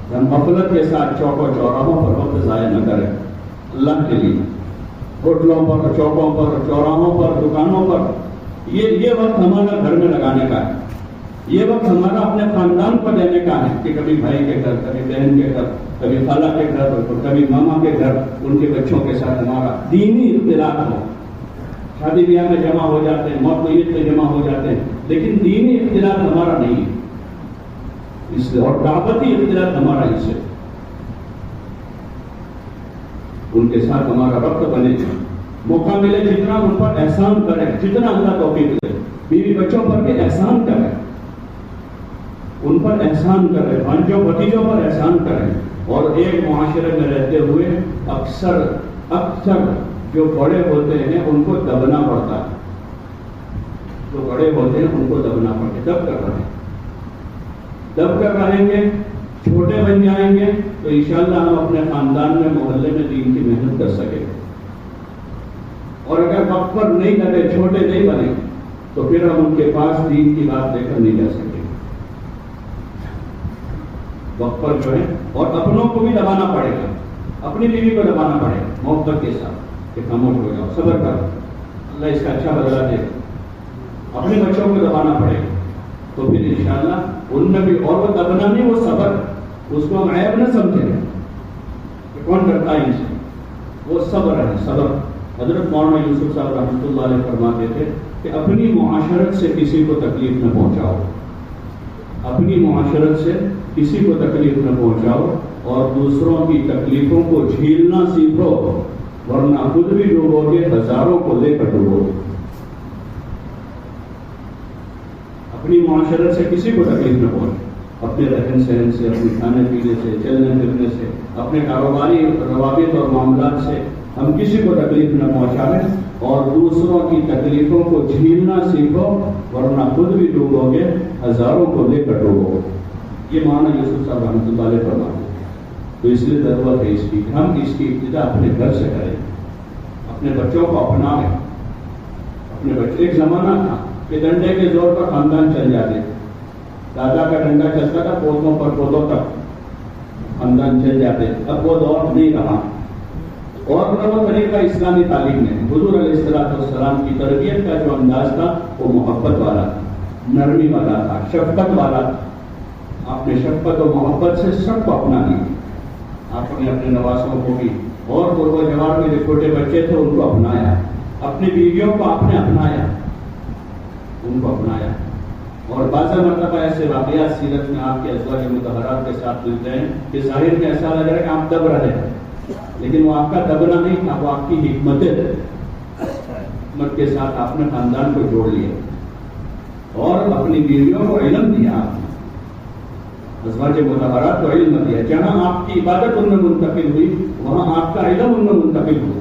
کہ ہم غفلت کے ساتھ چوکوں چوراہوں پر وقت ضائع نہ کریں. اللہ کے لیے ہوٹلوں پر, چوکوں پر, چوراہوں پر, دکانوں پر, یہ وقت ہمارا گھر میں لگانے کا ہے. یہ وقت ہمارا اپنے خاندان کو دینے کا ہے کہ کبھی بھائی کے گھر، کبھی بہن کے گھر، کبھی خالہ کے گھر، کبھی ماما کے گھر، ان کے بچوں کے ساتھ ہمارا دینی اختلاط ہو. شادی بیاہ میں جمع ہو جاتے ہیں، موت میت میں جمع ہو جاتے ہیں، لیکن دینی اختلاط ہمارا نہیں ہے اس سے، اور دعوتی اختلاط ہمارا اس سے. ان کے ساتھ ہمارا ربط بنے گا. موقع ملے جتنا ان پر احسان کریں، جتنا اللہ توفیق دے. بیوی بچوں پر بھی احسان کریں، ان پر احسان کریں، بھانجوں بھتیجوں پر احسان کریں. اور ایک معاشرے میں رہتے ہوئے اکثر جو بڑے ہوتے ہیں ان کو دبنا پڑتا ہے. جو بڑے ہوتے ہیں ان کو دبنا پڑتا ہے. دب کر رہیں گے، چھوٹے بن جائیں گے تو انشاءاللہ ہم اپنے خاندان میں، محلے میں دین کی محنت کر سکیں. اور اگر وقت پر نہیں لگے، چھوٹے نہیں بنے تو پھر ہم ان کے پاس دین کی بات لے کر نہیں جا سکیں. وقت پر جو ہے، اور اپنوں کو بھی دبانا پڑے گا، اپنی بیوی کو دبانا پڑے گا محبت کے ساتھ کہ خاموش ہو جاؤ، صبر کرو، اللہ اس کا اچھا بدلہ دے گا. اپنے بچوں کو دبانا پڑے گا تو پھر انشاءاللہ ان میں بھی، اور وہ دبنا نہیں، وہ صبر، اس کو ہم عیب نہ سمجھیں کہ کون کرتا ہے ان سے، وہ صبر ہے، صبر. حضرت مولانا یوسف صاحب رحمۃ اللہ علیہ فرماتے تھے کہ اپنی معاشرت سے کسی کو تکلیف نہ پہنچاؤ، اپنی معاشرت سے کسی کو تکلیف نہ پہنچاؤ، اور دوسروں کی تکلیفوں کو جھیلنا سیکھو، ورنہ خود بھی ڈوبو گے، ہزاروں کو لے کر ڈوبو گے. اپنی معاشرت سے کسی کو تکلیف نہ پہنچے، اپنے رہن سہن سے، اپنے کھانے پینے سے، چلنے پھرنے سے، اپنے کاروباری روابط اور معاملات سے ہم کسی کو تکلیف نہ پہنچائیں، اور دوسروں کی تکلیفوں کو جھیلنا سیکھو، ورنہ خود بھی ڈوبو گے، ہزاروں کو لے کر ڈوبو گے. یہ مولانا یوسف صاحب رحمۃ اللہ علیہ فرماتے ہیں. تو اس لیے ضرورت ہے اس کی کہ ہم اس کی ابتدا اپنے گھر سے کریں، اپنے بچوں کو اپنائیں. اپنے بچے، ایک زمانہ تھا کہ ڈنڈے کے زور پر خاندان چل جاتے، دادا کا ڈنڈا چلتا تھا، پودوں پر پودوں تک خاندان چل جاتے. اب وہ دور نہیں رہا، اور وہ طریقہ اسلامی تعلیم میں حضور علیہ السلام کی تربیت کا جو انداز تھا وہ محبت والا تھا، نرمی والا تھا، شفقت والا تھا. آپ نے شفقت و محبت سے سب کو اپنا لیا. آپ نے اپنے نواسوں کو بھی، اور وہ جوان میں جو چھوٹے بچے تھے ان کو اپنایا، اپنی بیویوں کو آپ نے اپنایا، ان کو اپنایا. اور بعض مرتبہ ایسے واقعات سیرت میں آپ کے ازواج مطہرات کے ساتھ ملتے ہیں کہ ظاہر میں ایسا لگ رہا ہے کہ آپ دب رہے ہیں، لیکن وہ آپ کا دبنا نہیں تھا، وہ آپ کی حکمت کے ساتھ آپ نے خاندان کو جوڑ لیا اور اپنی بیویوں کو علم دیا. آپ نے ازواج مطہرات کو علم دیا. جہاں آپ کی عبادت ان میں منتقل ہوئی، وہاں آپ کا علم ان میں منتقل ہوا.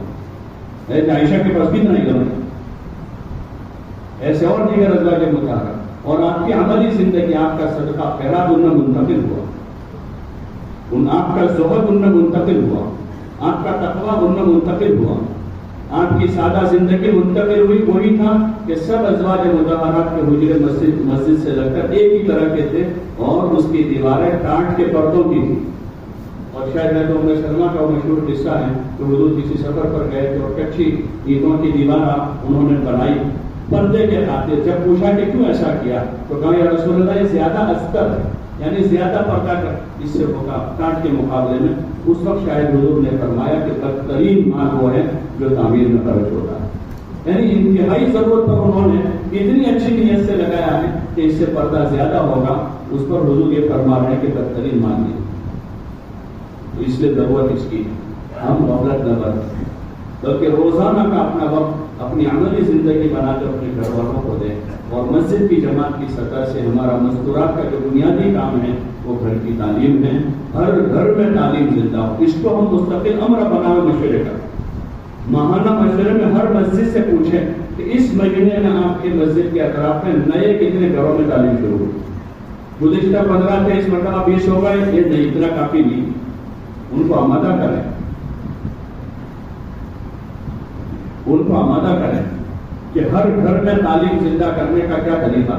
عائشہ کے پاس بھی اتنا علم ہے، ایسے اور دیگر ازواج مطہرات. اور آپ کی عملی زندگی، آپ کا صدقہ خیرات ان میں منتقل ہوا، آپ کا زہد ان میں منتقل ہوا، آپ کا تقویٰ ان میں منتقل ہوا، آپ کی سادہ زندگی منتقل ہوئی. وہی تھا کہ سب ازواج مطہرات کے حجرے مسجد سے لگ کر ایک ہی طرح کے تھے، اور اس کی دیواریں ٹاٹ کے پردوں کی تھی. اور شاید ہے تو سلمہ کا وہ مشہور قصہ ہے کہ حضور کسی سفر پر گئے تھے اور کچھی اینٹوں کی دیوار انہوں نے بنائی پردے کے خاطر. جب پوچھا کہ کیوں ایسا کیا تو کہا یا رسول اللہ یہ زیادہ استر ہے، یعنی زیادہ پردہ کر اس سے ہوگا کاٹ کے مقابلے میں. اس وقت شاید حضور نے فرمایا کہ بدترین مال وہ ہے جو تعمیر میں خرچ ہوتا ہے. یعنی انتہائی ضرورت پر انہوں نے اتنی اچھی نیت سے لگایا ہے کہ اس سے پردہ زیادہ ہوگا. اس پر حضور یہ فرما رہے ہیں کہ بدترین مال ہے. تو اس لیے ضرورت اس کی ہم غفلت نہ برتیں، بلکہ روزانہ کا اپنا وقت اپنی عملی زندگی بنا کر اپنے گھر والوں کو دیں. اور مسجد کی جماعت کی سطح سے ہمارا مستورات کا جو بنیادی کام ہے وہ گھر کی تعلیم ہے. ہر گھر میں تعلیم زندہ ہو. اس کو ہم مستقل امر بنائیں، مشورے کا ماہانہ مشورے میں ہر مسجد سے پوچھیں کہ اس مہینے میں آپ کی مسجد کے اطراف میں نئے کتنے گھروں میں تعلیم شروع ہوئی. گزشتہ 15 تھے، اس مرتبہ 20 ہو گئے، یہ نہیں، اتنا کافی نہیں. ان کو آمادہ کریں، ان کو آمادہ کریں کہ ہر گھر میں تعلیم زندہ کرنے کا کیا طریقہ.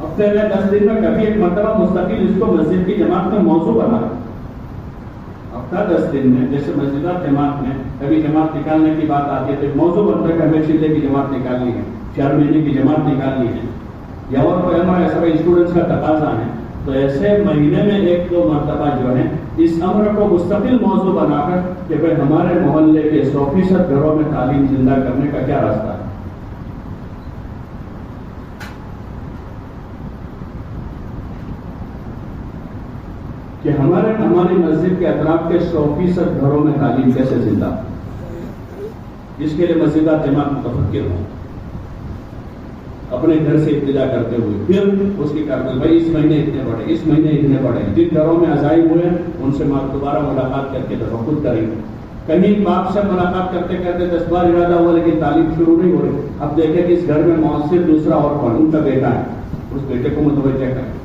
ہفتے میں 10 دن میں کبھی ایک مرتبہ مستقل اس کو مسجد کی جماعت میں موضوع بنا. ہفتہ 10 دن میں جیسے مسجدات جماعت میں کبھی جماعت نکالنے کی بات آتی ہے تو موضوع بنتا ہے کہ ہمیں چلے کی جماعت نکالنی ہے، 4 مہینے کی جماعت نکالنی ہے. یا اور کوئی ہمارے ایسا اسٹوڈنٹس کا تقاضا ہے تو ایسے مہینے میں 1-2 مرتبہ جو ہے اس امر کو مستقل موضوع بنا کر کہ بھائی ہمارے محلے کے 100% گھروں میں تعلیم زندہ کرنے کا کیا راستہ ہے. کہ ہماری مسجد کے اطراف کے 100% گھروں میں تعلیم کیسے زندہ. اس کے لیے مسجدات جماعت متفکر ہوں اپنے گھر سے ابتدا کرتے ہوئے پھر اس کی کرتے بھائی اس مہینے اتنے بڑھے, اس مہینے اتنے بڑھے, جن گھروں میں عزائی ہوئے ان سے دوبارہ ملاقات کر کے تفکر کریں گے. کہیں باپ سے ملاقات کرتے کرتے 10 بار ارادہ ہوا لیکن تعلیم شروع نہیں ہو رہی. اب دیکھیں کہ اس گھر میں مؤثر دوسرا اور ان کا بیٹا ہے, اس بیٹے کو متوجہ کریں.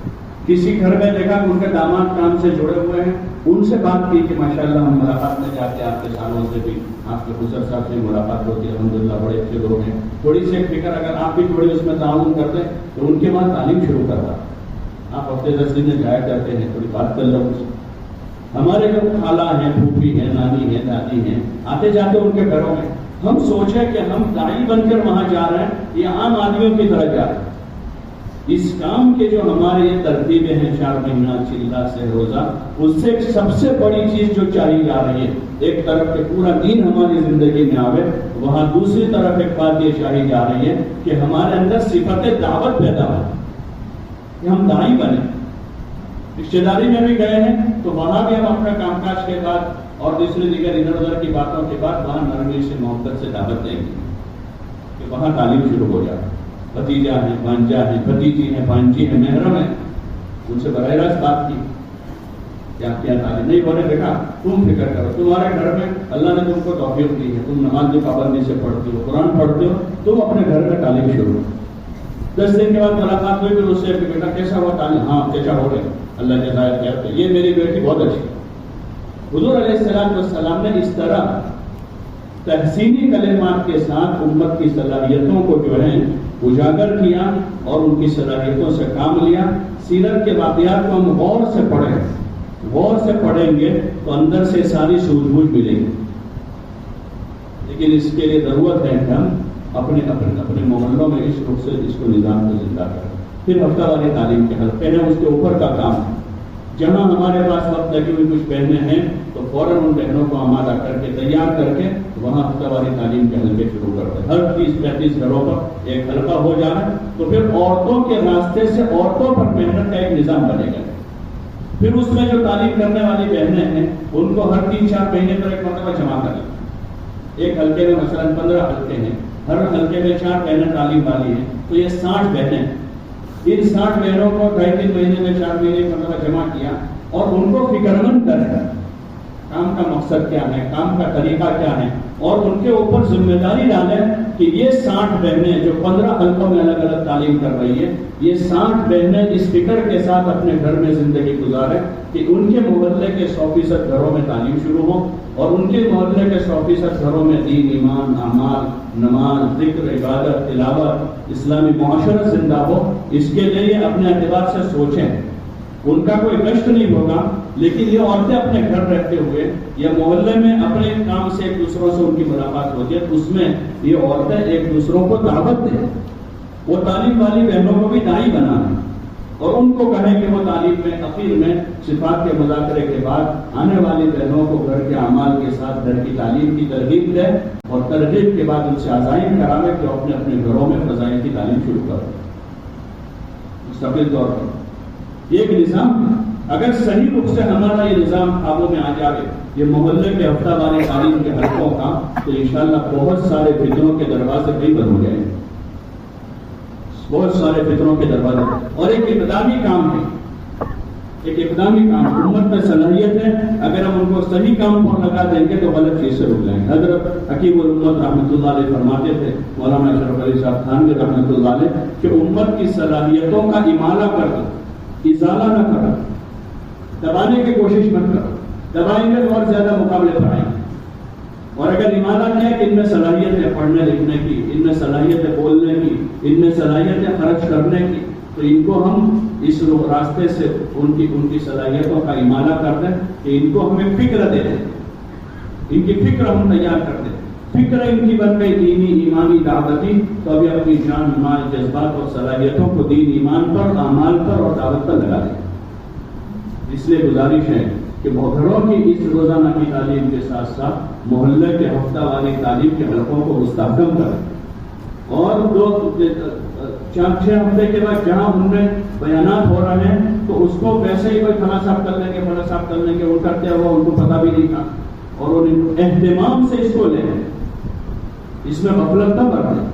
کسی گھر میں دیکھا کہ ان کے داماد کام سے جڑے ہوئے ہیں, ان سے بات کی کہ ماشاءاللہ ہم ملاقات میں جاتے ہیں, آپ کے سالوں سے بھی آپ کے حضر صاحب سے ملاقات ہوتی ہے, الحمدللہ بڑے اچھے لوگ ہیں. تھوڑی سی فکر اگر آپ بھی تھوڑی اس میں تعاون کرتے ہیں تو ان کے بعد تعلیم شروع کرتا. آپ ہفتے 10 دن میں جایا کرتے ہیں, تھوڑی بات کر لو. ہمارے جو خالہ ہیں, پھوپھی ہیں, نانی ہیں, دادی ہیں, آتے جاتے ان کے گھروں میں ہم سوچیں کہ ہم دائی بن کر وہاں جا رہے ہیں یا عام آدمیوں کی طرح جا رہے ہیں. اس کام کے جو ہمارے یہ ترتیبیں ہیں 4 مہینہ, چلہ سے روزہ, اس سے سب سے بڑی چیز جو چاہی جا رہی ہے ایک طرف کہ پورا دین ہماری زندگی میں آوے, وہاں دوسری طرف ایک بات یہ چاہی جا رہی ہے کہ ہمارے اندر صفت دعوت پیدا ہو کہ ہم دائی بنے. رشتے داری میں بھی گئے ہیں تو وہاں بھی ہم اپنے کام کاج کے بعد اور دوسری دیگر ادھر ادھر کی باتوں کے بعد وہاں نرمی سے محبت سے دعوت دیں گے کہ وہاں تعلیم شروع ہو جائے. بھتیجا ہے, بھانجا ہے, بھتیجی ہے, بھانجی ہے, محرم ہے, ان سے براہ راست بات کی کیا تعلیم نہیں ہونے دیکھا. تم فکر کرو, تمہارے گھر میں اللہ نے تم کو توفیق دی ہے, تم نماز کی پابندی سے پڑھتے ہو, قرآن پڑھتے ہو, تم اپنے گھر میں تعلیم شروع. 10 دن کے بعد ملاقات ہوئی پھر اس سے کہ بیٹا کیسا ہوا تعلیم. ہاں چچا ہو رہے, اللہ کے ظاہر کیا, یہ میری بیٹی بہت اچھی. حضور علیہ السلام نے اس طرح تحسینی کلمات کے ساتھ امت کی صلاحیتوں کو جو ہے اجاگر کیا اور ان کی صلاحیتوں سے کام لیا. سیرت کے واقعات کو ہم غور سے پڑھیں گے تو اندر سے ساری سوجھ بوجھ ملے گی. لیکن اس کے لیے ضرورت ہے کہ ہم اپنے محلوں میں اس رخ سے اس کو نظام کو زندہ کریں. پھر ہفتہ والی تعلیم کے حلقے ہیں, اس کے اوپر کا کام ہے. جہاں ہمارے پاس وقت لگی ہوئی کچھ بہنیں ہیں تو فوراً ان بہنوں کو آمادہ کر کے تیار کر کے وہاں ہفتہ والی تعلیم کے حلقے شروع کرتے ہیں. ہر 30-35 گھروں پر ایک حلقہ ہو جا رہا ہے تو پھر عورتوں کے راستے سے عورتوں پر محنت کا ایک نظام بنے گا. پھر اس میں جو تعلیم کرنے والی بہنیں ہیں ان کو ہر 3-4 مہینے پر ایک مرتبہ جمع کر لیں. ایک حلقے میں مثلاً 15 حلقے ہیں, ہر حلقے میں 4 بہنیں تعلیم والی ہیں تو یہ 60 بہنیں. ان 60 بہنوں کو 2.5-3 مہینے میں 4 مہینے مرتبہ جمع کیا اور ان کو فکرمند کر دیا کام کا مقصد کیا ہے, کام کا طریقہ کیا ہے, اور ان کے اوپر ذمہ داری ڈالیں کہ یہ 60 بہنیں جو 15 حلقوں میں الگ الگ تعلیم کر رہی ہے, یہ 60 بہنیں اس فکر کے ساتھ اپنے گھر میں زندگی گزاریں کہ ان کے محلے کے 100% گھروں میں تعلیم شروع ہو اور ان کے محلے کے 100% گھروں میں دین, ایمان, اعمال, نماز, ذکر, عبادت, تلاوت, اسلامی معاشرت زندہ ہو. اس کے لیے اپنے اعتبار سے سوچیں. ان کا کوئی کشٹ نہیں ہوگا, لیکن یہ عورتیں اپنے گھر رہتے ہوئے یا محلے میں اپنے کام سے ایک دوسروں سے ان کی ملاقات ہوتی ہے, اس میں یہ عورتیں ایک دوسروں کو دعوت دیں. وہ تعلیم والی بہنوں کو بھی دائی بنانا اور ان کو کہیں کہ وہ تعلیم میں اخیر میں صفات کے مذاکرے کے بعد آنے والی بہنوں کو گھر کے اعمال کے ساتھ گھر کی تعلیم کی ترغیب دے اور ترغیب کے بعد ان سے عزائم کرائے کہ اپنے اپنے گھروں میں فضائل کی تعلیم شروع کریں مستقل طور پر. یہ ایک نظام ہے. اگر صحیح رخ سے ہمارا یہ نظام خوابوں میں آ جائے یہ محلے کے ہفتہ والی تعلیم کے حلقوں کا, تو انشاءاللہ بہت سارے فتنوں کے دروازے بھی بند ہو جائیں گے, بہت سارے فتنوں کے دروازے. اور ایک اقدامی کام ہے, ایک اقدامی کام. امت میں صلاحیت ہے, اگر ہم ان کو صحیح کام پر لگا دیں گے تو غلط چیز سے رک جائیں گے. حضرت حکیم الامت رحمۃ اللہ علیہ فرماتے تھے, مولانا اشرف علی صاحب تھانوی رحمۃ اللہ علیہ, کہ امت کی صلاحیتوں کا امالہ کر دو, ازالہ نہ کرو. دبانے کی کوشش مت کرو, دبائیں گے تو اور زیادہ مقابلے پر آئیں گے. اور اگر ایمانہ کیا ہے کہ ان میں صلاحیت ہے پڑھنے لکھنے کی, ان میں صلاحیت ہے بولنے کی, ان میں صلاحیت ہے خرچ کرنے کی, تو ان کو ہم اس راستے سے ان کی صلاحیتوں کا ایمانہ کر دیں کہ ان کو ہمیں فکر دے دیں, ان کی فکر ہم تیار کر دیں. فکر ان کی بن گئی دینی ایمانی دعوتی، تو ابھی اپنی جان مال جذبات اور صلاحیتوں کو دین ایمان پر، اعمال پر اور دعوت پر لگا دیں۔ اس لیے گزارش ہے کہ گھروں کی اس روزانہ کی تعلیم کے ساتھ ساتھ محلے کے ہفتہ واری تعلیم کے حلقوں کو مستحکم کریں، اور 4-6 ہفتے کے بعد جہاں ان میں بیانات ہو رہے ہیں تو اس کو ویسے ہی کوئی فلاں صاحب کر لیں گے، فلاں صاحب کر لیں گے، وہ کرتے ہوا ان کو پتہ بھی نہیں تھا، اور ان اہتمام سے اس کو لیں، اس میں غفلت نہ برتیں۔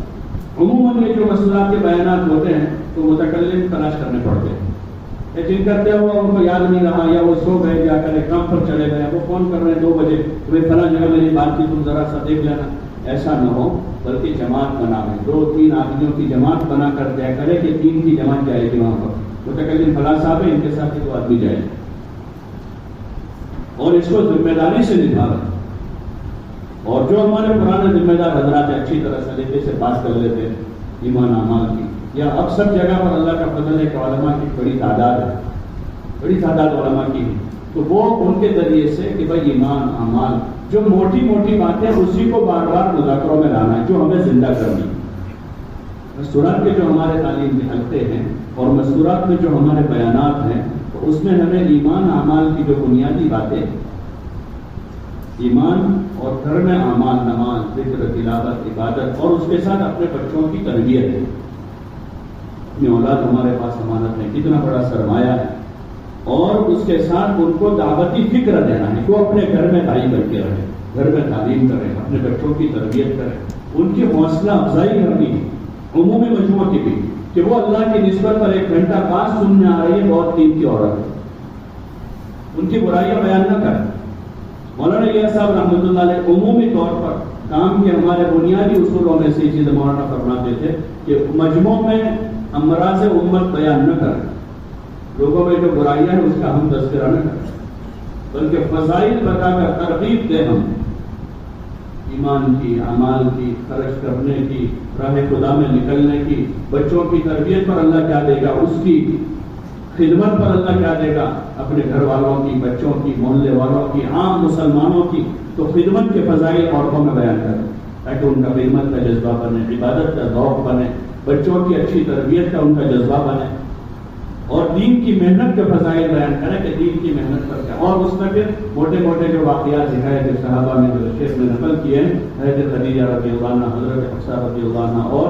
عموماً یہ جو مسئلات کے بیانات ہوتے ہیں تو متکلم تلاش کرنے پڑتے ہیں، لیکن کرتے ہوا ان کو یاد نہیں رہا، یا وہ سو گئے، جا کر کام پر چلے گئے، وہ فون کر رہے ہیں 2 بجے، تمہیں فلاں جگہ میری بات کی، تم ذرا سا دیکھ لینا۔ ایسا نہ ہو، بلکہ جماعت بنا لیں، 2-3 آدمیوں کی جماعت بنا کر طے کرے کہ 3 کی جماعت جائے گی وہاں پر، متکلم فلاں صاحب ہے، ان کے ساتھ 2 آدمی جائیں، اور اس کو ذمہ داری سے نبھائیں۔ اور جو ہمارے پرانے ذمہ دار حضرات اچھی طرح سلیقے سے بات کر لیتے ہیں ایمان اعمال کی، یا اکثر جگہ پر اللہ کا فضل ہے کہ علماء کی بڑی تعداد علماء کی ہے، تو وہ ان کے ذریعے سے کہ بھائی ایمان اعمال جو موٹی موٹی باتیں اسی کو بار بار مذاکروں میں لانا ہے، جو ہمیں زندہ کرنی ہے۔ مستورات کے جو ہمارے تعلیم کے حلقے ہیں اور مستورات میں جو ہمارے بیانات ہیں، تو اس میں ہمیں ایمان اعمال کی جو بنیادی باتیں، ایمان اور گھر میں اعمال، نماز، ذکر، تلاوت، عبادت، اور اس کے ساتھ اپنے بچوں کی تربیت ہے۔ اپنی اولاد ہمارے پاس امانت ہے، کتنا بڑا سرمایہ ہے، اور اس کے ساتھ ان کو دعوتی فکر دینا ہے کہ وہ اپنے گھر میں دائی بن کے رہیں، گھر میں تعلیم کریں، اپنے بچوں کی تربیت کریں، ان کی حوصلہ افزائی کرنی ہے، عمومی مجموعہ کی بھی، کہ وہ اللہ کی نسبت پر 1 گھنٹہ بات سننے آ رہی ہے، بہت قیمتی عورت ہے، ان کی برائیاں بیان نہ کریں۔ مولانا الیاس صاحب رحمۃ اللہ علیہ عمومی طور پر کام کے ہمارے بنیادی اصولوں میں سے چیز مولانا فرماتے تھے کہ مجموع میں امراض امت بیان نہ کریں، لوگوں میں جو برائیاں ہیں اس کا ہم تذکرہ نہ کریں، بلکہ فضائل بتا کر ترغیب دیں، ہم ایمان کی، اعمال کی، خرچ کرنے کی، راہ خدا میں نکلنے کی، بچوں کی تربیت پر اللہ کیا دے گا، اس کی خدمت پر اللہ کیا دے گا، اپنے گھر والوں کی، بچوں کی، محلے والوں کی، عام مسلمانوں کی، تو خدمت کے فضائل عورتوں میں بیان کریں تاکہ ان کا خدمت کا جذبہ بنے، عبادت کا ذوق بنے، بچوں کی اچھی تربیت کا ان کا جذبہ بنے، اور دین کی محنت کے فضائل بیان کریں کہ دین کی محنت پر کیا، اور اس میں پھر موٹے موٹے جو واقعات دکھائے جو صحابہ میں جو شیخ نے نقل کیے ہیں، حضرت خدیجہ رضی اللہ عنہ، حضرت حفصہ رضی اللہ عنہ، اور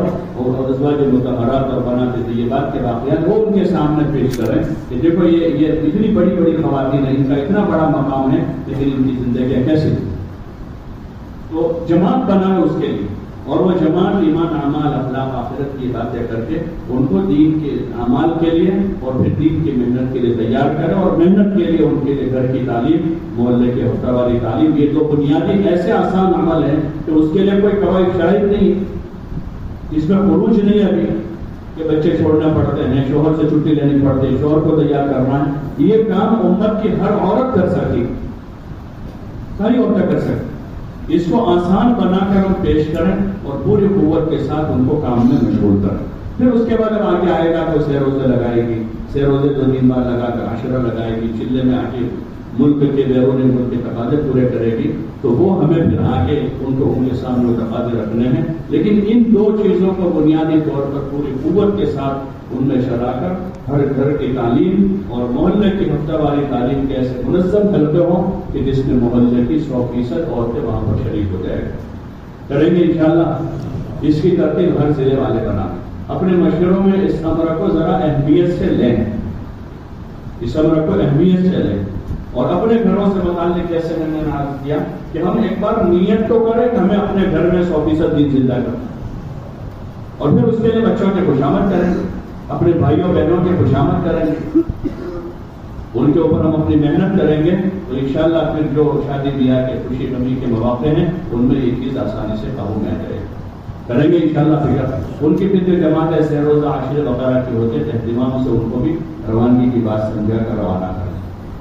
ازواج مطہرات اور بنات طیبات کے واقعات، وہ ان کے سامنے پیش کریں کہ دیکھو یہ اتنی بڑی بڑی خواتین ہیں، ان کا اتنا بڑا مقام ہے، لیکن ان کی زندگیاں کیسے تھی۔ تو جماعت بنا ہے اس کے لیے، اور وہ جماعت ایمان، اعمال، اخلاق، آخرت کی باتیں کر کے ان کو دین کے اعمال کے لیے اور پھر دین کی محنت کے لیے تیار کریں، اور محنت کے لیے ان کے لیے گھر کی تعلیم، محلے کے ہفتہ واری تعلیم، یہ تو بنیادی ایسے آسان عمل ہے کہ اس کے لیے کوئی قواعد شرائط نہیں، اس میں خروج نہیں ہے ابھی کہ بچے چھوڑنا پڑتے ہیں، شوہر سے چھٹی لینی پڑتی ہے، شوہر کو تیار کرنا ہے، یہ کام امت کی ہر عورت کر سکتی، ساری عورتیں کر سکتی، اس کو آسان بنا کر ہم پیش کریں اور پوری قوت کے ساتھ ان کو کام میں مشغول کریں۔ پھر اس کے بعد اب آگے آئے گا تو سہ روزے لگائے گی، سہ روزے 2-3 بار لگا کر عاشرہ لگائے گی، چلے میں آ کے ملک کے بیرون ملک کے تقاضے پورے کرے گی، تو وہ ہمیں پھر آگے ان کو ان کے سامنے تقاضے رکھنے ہیں، لیکن ان 2 چیزوں کو بنیادی طور پر پوری قوت کے ساتھ ان میں چلا کر ہر گھر کی تعلیم اور محلے کی ہفتہ واری تعلیم کے ایسے منظم حلقے ہوں کہ جس میں محلے کی 100% عورتیں وہاں پر شریک ہو جائے گا۔ کریں گے انشاءاللہ، اس کی ترتیب ہر ضلع والے بنائیں، اپنے مشوروں میں اس امر کو ذرا اہمیت سے لیں، اس امر کو اہمیت سے لیں، اور اپنے گھروں سے متعلق جیسے میں نے عرض کیا کہ ہم ایک بار نیت تو کریں کہ ہمیں اپنے گھر میں 100% دین زندہ کرنا، اور پھر اس کے لیے بچوں کی خوشامد کریں گے، اپنے بھائیوں بہنوں کی خوشامد کریں گے، ان کے اوپر ہم اپنی محنت کریں گے، تو انشاءاللہ پھر جو شادی بیاہ کے خوشی غمی کے مواقع ہیں ان میں یہ چیز آسانی سے قابو میں آ جائے گی۔ کریں گے انشاءاللہ فکر، ان کی پھر جو جماعت ہے سہ روزہ عاشرے وغیرہ کی ہوتے ہیں، اہتمام سے ان کو بھی روانگی کی بات سمجھا کر روانہ کریں،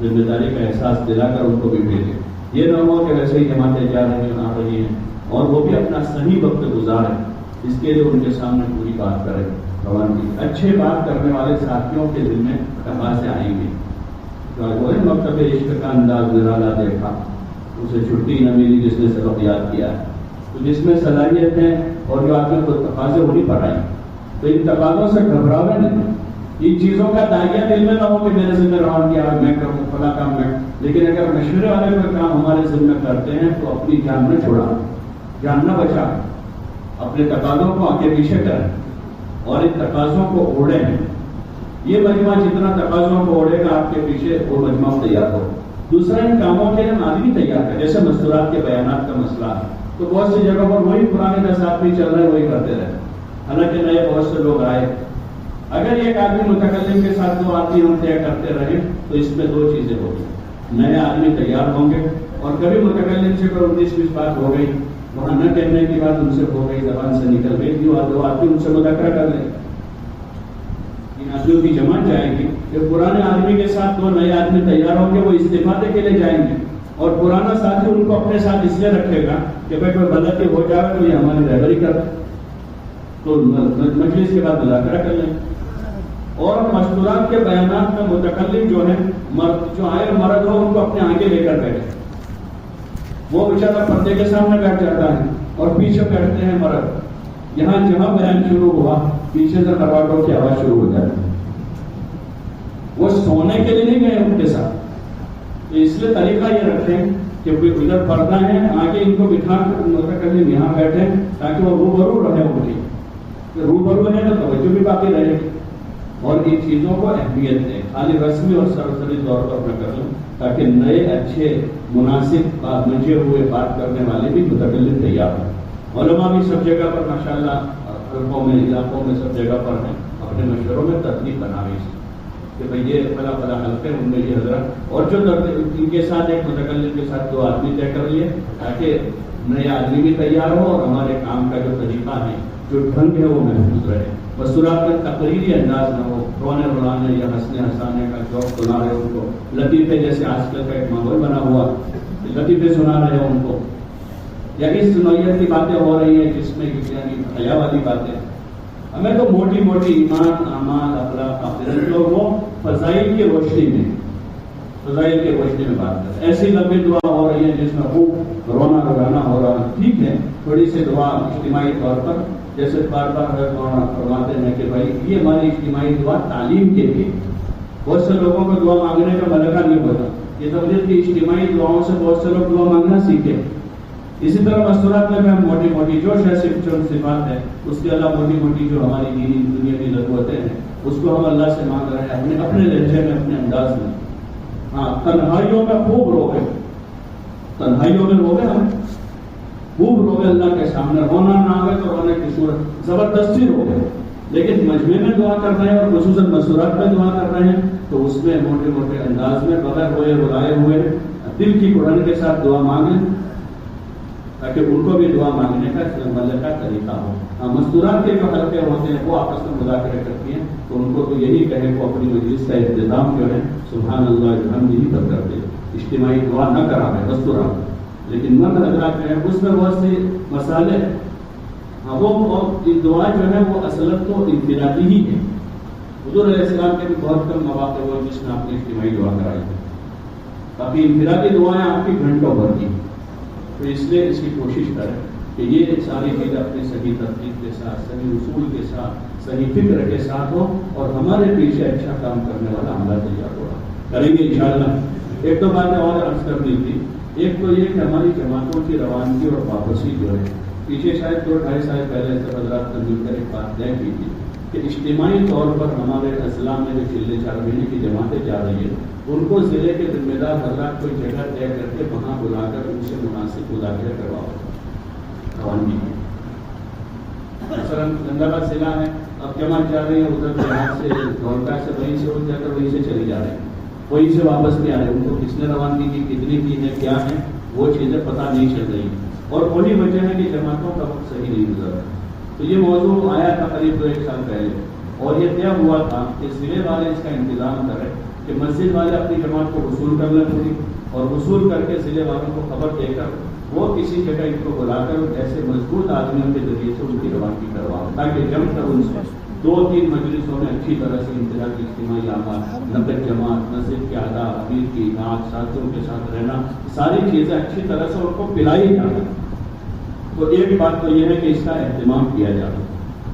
ذمہ داری کا احساس دلا کر ان کو بھی بھیجیں، یہ نہ ہو کہ ویسے ہی جماعتیں جا رہی ہیں، آ رہی ہیں، اور وہ بھی اپنا صحیح وقت گزاریں، اس کے لیے ان کے سامنے پوری بات کریں، روانگی اچھے بات کرنے والے ساتھیوں کے دل میں تقاضے آئیں گے، مکتب عشق کا انداز نرالا دیکھا، اسے چھٹی نہ ملی جس نے سبق یاد کیا ہے، تو تو جس میں صلاحیت ہے اور جو آدمی کو تقاضے ہو نہیں پڑھائیں، تو ان تقاضوں سے گھبراوے نہیں، ان چیزوں کا دائیا دل میں نہ ہو کہ میرے ذمہ روان کیا میں کروں فلاں کام میں، لیکن اگر مشورے والے کوئی کام ہمارے ذمہ کرتے ہیں تو اپنی جان نہ چھوڑا، جان نہ بچا، اپنے تقاضوں کو آگے پیچھے کریں اور ان تقاضوں کو اوڑھیں۔ یہ مجمع جتنا تقاضوں کو اوڑھے گا آپ کے پیچھے وہ مجمع تیار ہو۔ دوسرا ان کاموں کے لیے آدمی تیار ہے، جیسے مستورات کے بیانات کا مسئلہ ہے تو بہت سی جگہ پر وہی پرانے 10 آدمی چل رہے ہیں وہی کرتے رہے، حالانکہ نئے بہت سے لوگ آئے۔ اگر ایک آدمی متکلم کے ساتھ 2 آدمی ہم طے کرتے رہے تو اس میں 2 چیزیں ہوگی، نئے آدمی تیار ہوں گے اور کبھی متکلم سے کوئی 19-20 بات ہو گئی، وہاں نہ کہنے کی بات ان سے ہو گئی، زبان سے نکل گئی، 2 آدمی ان سے مذاکرہ کر لیں، ان آدمیوں کی جماعت جائے گی۔ جو پرانے آدمی کے ساتھ 2 نئے آدمی تیار ہوں گے وہ استفادے کے لیے جائیں گے، اور پرانا ساتھی ان کو اپنے ساتھ اس لیے رکھے گا کہ بھائی کوئی غلطی ہو جائے تو یہ ہماری رہبری کر، تو مجلس کے بعد مذاکرہ کر لیں۔ اور مستورات کے بیانات میں متکلم جو ہے جو آئے مرد ہو ان کو اپنے آگے لے کر بیٹھے، وہ بیچارہ پردے کے سامنے بیٹھ جاتا ہے اور پیچھے بیٹھتے ہیں مرد، یہاں جہاں بیان شروع ہوا پیچھے سے کراٹوں کی آواز شروع ہو جاتی ہے۔ وہ سونے کے لیے نہیں گئے ان کے ساتھ، اس لیے طریقہ یہ رکھیں کہ ادھر پردہ ہے آگے ان کو بٹھا کر متکلم یہاں بیٹھے تاکہ وہ روبرو رہے ان کی، روبرو ہے تو توجہ بھی باقی رہے گی، اور ان چیزوں کو اہمیت دیں، خالی رسمی اور سرسری طور پر نہ کر لیں تاکہ نئے اچھے مناسب منجے ہوئے بات کرنے والے بھی متکلم تیار ہوں۔ علماء بھی سب جگہ پر ماشاءاللہ حلقوں میں علاقوں میں سب جگہ پر ہیں، اپنے مشوروں میں ترتیب بناویں کہ بھئی یہ فلاں فلاں حلقے ان میں یہ حضرت، اور جو ان کے ساتھ ایک متکلم کے ساتھ 2 آدمی طے کر لیے تاکہ نئے آدمی بھی تیار ہو اور ہمارے کام کا جو طریقہ ہے جو ڈھنگ ہے وہ محفوظ رہے۔ مستورات میں تقریری انداز نہ ہو، رونے رلانے یا ہنسنے ہنسانے کا شوق سنا رہے ان کو، لطیفے جیسے آج کل کا ایک ماحول بنا ہوا لطیفے سنا رہے ہیں ان کو، یا اس نوعیت کی باتیں ہو رہی ہیں جس میں یعنی حیا والی باتیں۔ ہمیں تو موٹی موٹی ایمان اعمال اخلاق عقیدت لوگ وہ فضائل کی روشنی میں بات کریں۔ ایسی لمبی دعا ہو رہی ہے جس میں خوب رونا رگانا ہو رہا ہے، ٹھیک ہے، تھوڑی سی دعا اجتماعی طور پر، جیسے بار بار فرماتے ہیں کہ بھائی یہ ہماری اجتماعی دعا تعلیم کے لیے، بہت سے لوگوں کو دعا مانگنے کا ملکہ نہیں ہوتا، یہ تبلیغ کی اجتماعی دعاؤں سے بہت سے لوگ دعا مانگنا سیکھے۔ اسی طرح مستورات میں ہم موٹی موٹی جو صفات ہے اس کے علاوہ موٹی موٹی جو ہماری دینی دنیا کی ضرورتیں ہیں اس کو ہم اللہ سے مانگ رہے ہیں اپنے لہجے میں، اپنے انداز میں۔ ہاں، تنہائیوں میں خوب روئے، تنہائیوں میں روئے، ہم خوب روئے اللہ کے سامنے، رونا نہ آئے تو رونے کی صورت زبردستی روئے، لیکن مجمع میں دعا کر رہے ہیں اور خصوصاً مستورات میں دعا کر رہے ہیں تو اس میں موٹے موٹے انداز میں بغیر روئے رلائے ہوئے دل کی کڑھن کے ساتھ دعا مانگیں تاکہ ان کو بھی دعا مانگنے کا ملکہ طریقہ ہو۔ مستورات کے جو حلقے ہوتے ہیں وہ آپس میں مذاکرے کرتی ہیں تو ان کو تو یہی کہیں وہ اپنی مجلس کا اختتام جو ہے سبحان اللہ بحمدہ پر کر دے، اجتماعی دعا نہ کراوے مستورات، لیکن مرد حضرات جو ہے اس میں بہت سے مسائل ہیں، وہ دعا جو ہے وہ اصلاً تو انفرادی ہی ہے۔ حضور علیہ السلام کے بھی بہت کم مواقع ہوئے جس میں آپ نے اجتماعی دعا کرائی ہے، باقی انفرادی دعائیں آپ کی گھنٹوں بھر کی، تو اس لیے اس کی کوشش کریں کہ یہ ساری چیزیں اپنی صحیح ترتیب کے ساتھ، صحیح اصول کے ساتھ، صحیح فکر کے ساتھ ہو اور ہمارے پیچھے اچھا کام کرنے والا عملہ تیار ہوگا، کریں گے انشاءاللہ۔ ایک 2 باتیں اور عرض کرنی تھی، ایک تو یہ کہ ہماری جماعتوں کی روانگی اور واپسی جو ہے پیچھے شاید 2-2.5 سال پہلے سب حضرات نے مل کر ایک بات طے کی تھی کہ اجتماعی طور پر ہمارے اضلاع میں جو چلے 4 مہینے کی جماعتیں جا رہی ہیں ان کو ضلع کے ذمہ دار حضرات کوئی جگہ طے کر کے وہاں بلا کر ان سے مناسب مذاکرے کرواؤ روانگی کی۔ مثلاً گنگا کا ضلع ہے، اب جماعت جا رہی ہے ادھر جہاں سے دھولکا سے وہیں سے اٹھ جا کر وہیں سے چلی جا رہے ہیں، وہیں سے واپس نہیں آ رہے، ان کو کس نے روانگی کی، کتنی کی ہے، کیا ہے، وہ چیزیں پتہ نہیں چل رہی، اور وہی وجہ ہے کہ جماعتوں کا وقت صحیح نہیں گزر رہا۔ تو یہ موضوع آیا تھا قریب 2-1 سال پہلے، اور یہ طے ہوا تھا کہ ضلع والے اس کا انتظام کریں کہ مسجد والے اپنی جماعت کو وصول کر لیں پوری، اور وصول کر کے ضلع والوں کو خبر دے کر وہ کسی جگہ ان کو بلا کر ایسے مضبوط آدمیوں کے ذریعے سے ان کی روانگی کرواؤ تاکہ جم کر ان سے 2-3 مجلسوں میں اچھی طرح سے انتظار کی اجتماعی اعمال، نقد جماعت، مسجد کے آداب، امیر کی اطاعت، ساتھیوں کے ساتھ رہنا، ساری چیزیں اچھی طرح سے ان کو پلائی جائیں۔ تو ایک بات تو یہ ہے کہ اس کا اہتمام کیا جائے.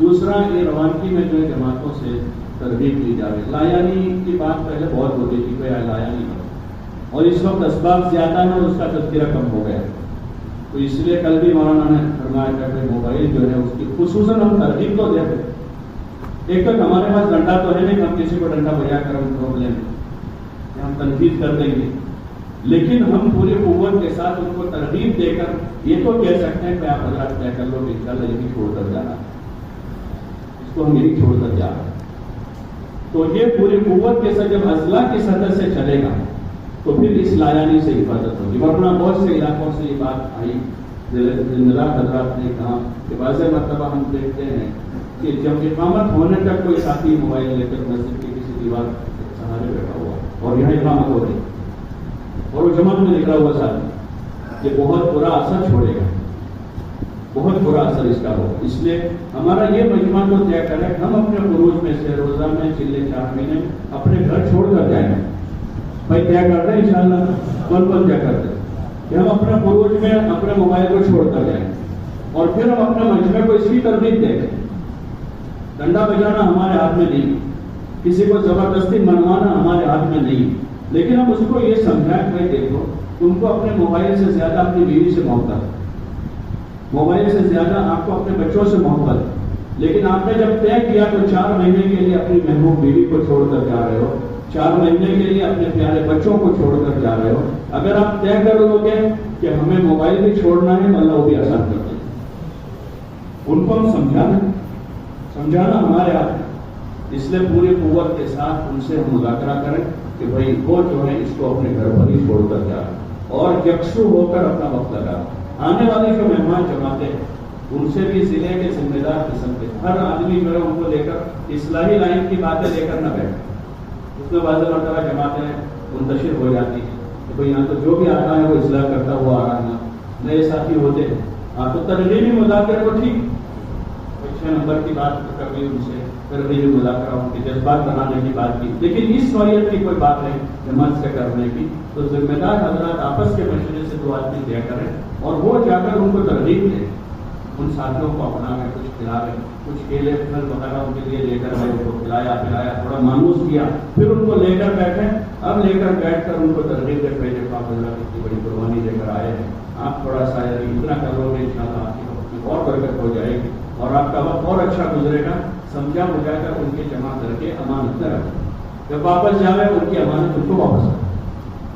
دوسرا یہ روانگی میں جو ہے جماعتوں سے ترغیب کی جائے. لایانی کی بات پہلے بہت ہوتی تھی کہ لایانی کرو، اور اس وقت اسباب زیادہ ہیں اور اس کا تذکرہ کم ہو گیا. تو اس لیے کل بھی مولانا نے فرمایا کہ موبائل جو ہے اس کی خصوصاً ہم ترغیب تو دیتے. ایک تو ہمارے پاس ڈنڈا تو ہے نہیں، ہم کسی کو ڈنڈا بجا کر ہم پرابلم ہم تنقید کر دیں گے، لیکن ہم پوری قوت کے ساتھ ان کو ترغیب دے کر یہ تو کہہ سکتے ہیں کہ آپ حضرات طے کر لو کہ انشاءاللہ یہ بھی چھوڑ کر جانا، اس کو ہم یہی چھوڑ کر جا رہے ہیں. تو یہ پوری قوت کے ساتھ جب اضلاع کی سطح سے چلے گا تو پھر اس لایانی سے حفاظت ہوگی. ورنہ بہت سے علاقوں سے یہ بات آئی، ذمہ حضرات نے کہا کہ بعض مرتبہ ہم دیکھتے ہیں کہ جب اقامت ہونے تک کوئی ساتھی موبائل لے کر مسجد کی کسی دیوار سہارے بیٹھا ہوا اور یہاں اقامت ہو رہی اور وہ جماعت میں نکلا ہوا ساتھی، یہ بہت برا اثر چھوڑے گا، بہت برا اثر اس کا ہو. اس لیے ہمارا یہ مجمع کو طے کرے ہم اپنے خروج میں سے روزہ میں چلے 4 مہینے اپنے گھر چھوڑ کر جائیں گے. بھائی طے کر رہے ہیں انشاءاللہ، کون طے کرتے ہیں کہ ہم اپنے خروج میں اپنے موبائل کو چھوڑ کر جائیں اور پھر ہم اپنے مجمع کو اس کی ترغیب دیں گے. ڈنڈا بجانا ہمارے ہاتھ میں نہیں، کسی کو زبردستی منوانا ہمارے ہاتھ میں نہیں، لیکن ہم اس کو یہ سمجھائیں کہ دیکھو تم کو اپنے موبائل سے زیادہ اپنی بیوی سے محبت، موبائل سے زیادہ آپ کو اپنے بچوں سے محبت، لیکن آپ نے جب طے کیا تو 4 مہینے کے لیے اپنی محبوب بیوی کو چھوڑ کر جا رہے ہو، 4 مہینے کے لیے اپنے پیارے بچوں کو چھوڑ کر جا رہے ہو. اگر آپ طے کر لو گے کہ ہمیں موبائل بھی چھوڑنا ہے تو اللہ وہ بھی آسان کر دے. ان کو ہم سمجھانا ہمارے ہاتھ ہے. اس لیے پوری قوت کے ساتھ ان سے ہم مذاکرہ کریں کہ بھائی وہ جو ہے اس کو اپنے گھر پر ہی چھوڑ کر جا اور یکسو ہو کر اپنا وقت لگا. آنے والے جو مہمان جماتے ہیں ان سے بھی ضلع کے ذمہ دار قسم کے ہر آدمی جو ہے ان کو لے کر اصلاحی لائن کی باتیں لے کر نہ بیٹھے. اس میں بعض مرتبہ جماعتیں منتشر ہو جاتی ہیں کہ بھائی یہاں تو جو بھی آتا ہے وہ اصلاح کرتا ہوا آ رہا ہے. نئے ساتھی ہوتے ہیں آپ تو ترغیبی مذاکرے کو ٹھیک 6 نمبر کی بات کر لی، ان سے ترغیبی مذاکرہ ان کے جذبات بنانے کی بات کی، لیکن اس نوعیت کی کوئی بات نہیں جماعت سے کرنے کی. تو ذمہ دار حضرات آپس کے مشورے سے 2 آدمی طے کریں اور وہ جا کر ان کو ترغیب دیں، ان ساتھیوں کو اپنا میں کچھ کھلاوے، کچھ کیلے پھل وغیرہ ان کے لیے لے کر آئے، ان کو کھلایا پلایا، تھوڑا مانوس کیا، پھر ان کو لے کر بیٹھے. اب لے کر بیٹھ کر ان کو ترغیب دے پہ دیکھو آپ حضرات اتنی بڑی قربانی لے کر آئے ہیں، آپ تھوڑا سا اتنا کر لو گے انشاءاللہ آپ کے وقت میں اور برکت ہو جائے گی اور آپ کا وقت اور اچھا گزرے گا. سمجھا بجا کر ان کے جمع کر کے امانت میں رکھیں، جب واپس جاوے ان کی امانت ان کو واپس رکھیں.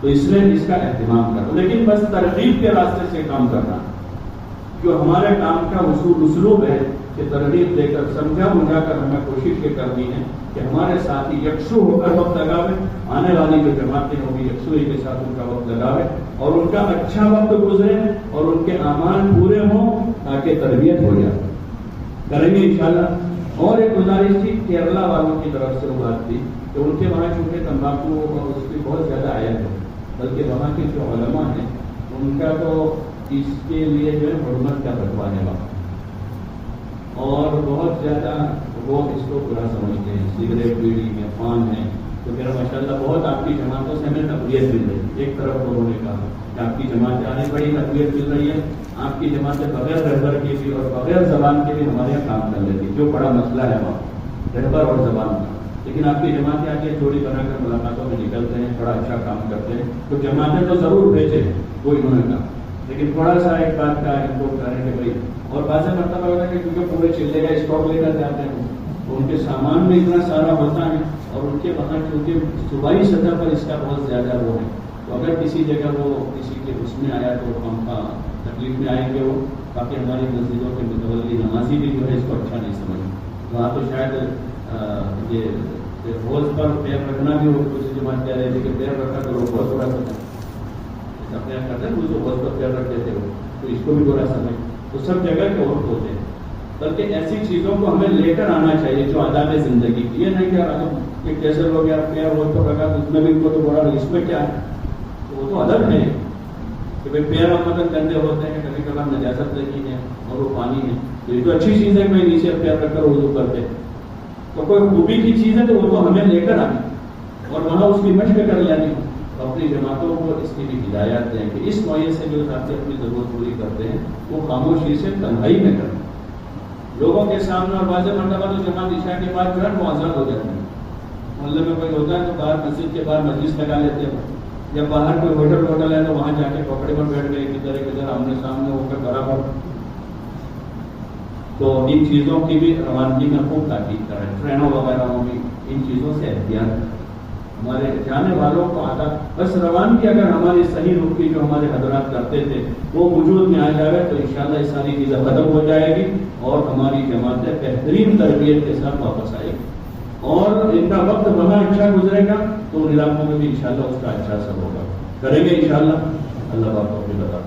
تو اس لیے اس کا اہتمام کرو، لیکن بس ترغیب کے راستے سے کام کرنا جو ہمارے کام کا اسلوب ہے کہ ترغیب دے کر سمجھا بجھا کر ہمیں کوشش یہ کرنی ہے کہ ہمارے ساتھی یکسو ہو کر وقت لگاوے. آنے والی جو جماعتیں ہوگی یکسوئی کے ساتھ ان کا وقت لگاوے اور ان کا اچھا وقت گزرے اور ان کے اعمال پورے ہوں تاکہ تربیت ہو جائے. کریں گے انشاءاللہ. اور ایک گزارش تھی کیرلا والوں کی طرف سے وہ بات تھی کہ ان کے وہاں چونکہ تمباکو اور اس کی بہت زیادہ آیت ہے، بلکہ وہاں کے جو علماء ہیں ان کا تو اس کے لیے جو ہے حرمت کا بٹوانے والا اور بہت زیادہ وہ اس کو برا سمجھتے ہیں. سگریٹ بیڑی میں پان ہے تو میرا ماشاءاللہ بہت آپ کی جماعتوں سے ہمیں تقویت مل رہی ہے. ایک طرف لوگوں نے کہا کہ آپ کی جماعت آنے بڑی تقویت مل رہی ہے، آپ کی جماعتیں بغیر رہبر کی بھی اور بغیر زبان کے بھی ہمارے یہاں کام کر لیتی، جو بڑا مسئلہ ہے وہاں رہبر اور زبان کا. لیکن آپ کی جماعتیں آگے جوڑی بنا کر ملاقاتوں میں نکلتے ہیں، بڑا اچھا کام کرتے ہیں. تو جماعتیں تو ضرور بھیجیں وہ انہوں نے کہا، لیکن تھوڑا سا ایک بات کا ان کو کریں کہ بھائی اور بعض مرتبہ ہوتا ہے کہ کیونکہ پورے چلے کا اسٹاک لے کر جاتے ہیں تو ان کے سامان میں اتنا سارا ہوتا ہے اور ان کے وہاں چونکہ صوبائی سطح پر اس کا بہت زیادہ وہ ہے. تو اگر کسی جگہ وہ کسی کے اس میں آیا تو ہم تکلیف میں آئیں گے وہ، باقی ہماری مسجدوں کے متولی نمازی بھی جو ہے اس کو اچھا نہیں سمجھ. وہاں تو شاید یہ ہوز پر پیر رکھنا بھی ہو، کچھ جماعت کہہ رہے تھے کہ پیر رکھا تو وہ بہت برا سمجھ اپنے یہاں کرتے ہیں وہ جو ہوز پر پیر رکھ دیتے ہو تو اس کو بھی برا سمجھ. تو سب جگہ کے وقت ہوتے ہیں، بلکہ ایسی چیزوں کو ہمیں لے کر آنا چاہیے جو آداب زندگی کی. یہ نہیں کہ کیسے لوگ یار پیر وہ تو رکھا اس میں بھی ان کو تو بڑا اس میں کیا ہے، وہ تو ادب ہے کہ بھائی پیر مطلب گندے ہوتے ہیں، کبھی کبھار نجاست لگی ہے اور وہ پانی ہے تو یہ تو اچھی چیز ہے کہ بھائی نیچے پیر رکھ کر وضو کرتے ہیں. تو کوئی خوبی کی چیز ہے تو وہ تو ہمیں لے کر آنی اور وہاں اس کی مشق کر لینی تو اپنی جماعتوں کو اس کی بھی ہدایات دیں کہ اس نوعیت سے جو ساتھی اپنی ضرورت پوری کرتے ہیں وہ خاموشی سے تنہائی میں کریں، لوگوں کے سامنے. اور واضح مرتبہ تو جماعت عشاء کے بعد جو ہے وہ آزاد ہو جاتے ہیں. محلے میں کوئی ہوتا ہے تو باہر مسجد کے باہر مجلس لگا لیتے ہیں، یا باہر کوئی ہوٹل ہے تو وہاں جا کے کپڑے پر بیٹھ گئے کدھر آمنے سامنے ہو کر برابر. تو ان چیزوں کی بھی روانگی میں خوب تاکید کریں، ٹرینوں وغیرہ میں بھی ان چیزوں سے احتیاط کریں. ہمارے جانے والوں کو آتا بس روانگی اگر ہماری صحیح رخ کی جو ہمارے حضرات کرتے تھے وہ وجود میں آ جائے تو انشاءاللہ یہ ساری چیزیں ختم ہو جائے گی اور ہماری جماعتیں بہترین تربیت کے ساتھ واپس آئے گی. اور ان کا وقت وہاں اچھا گزرے گا تو ان علاقوں میں بھی انشاءاللہ اس کا اچھا اثر ہوگا. کریں گے انشاءاللہ. اللہ پاک کو بھی بتا.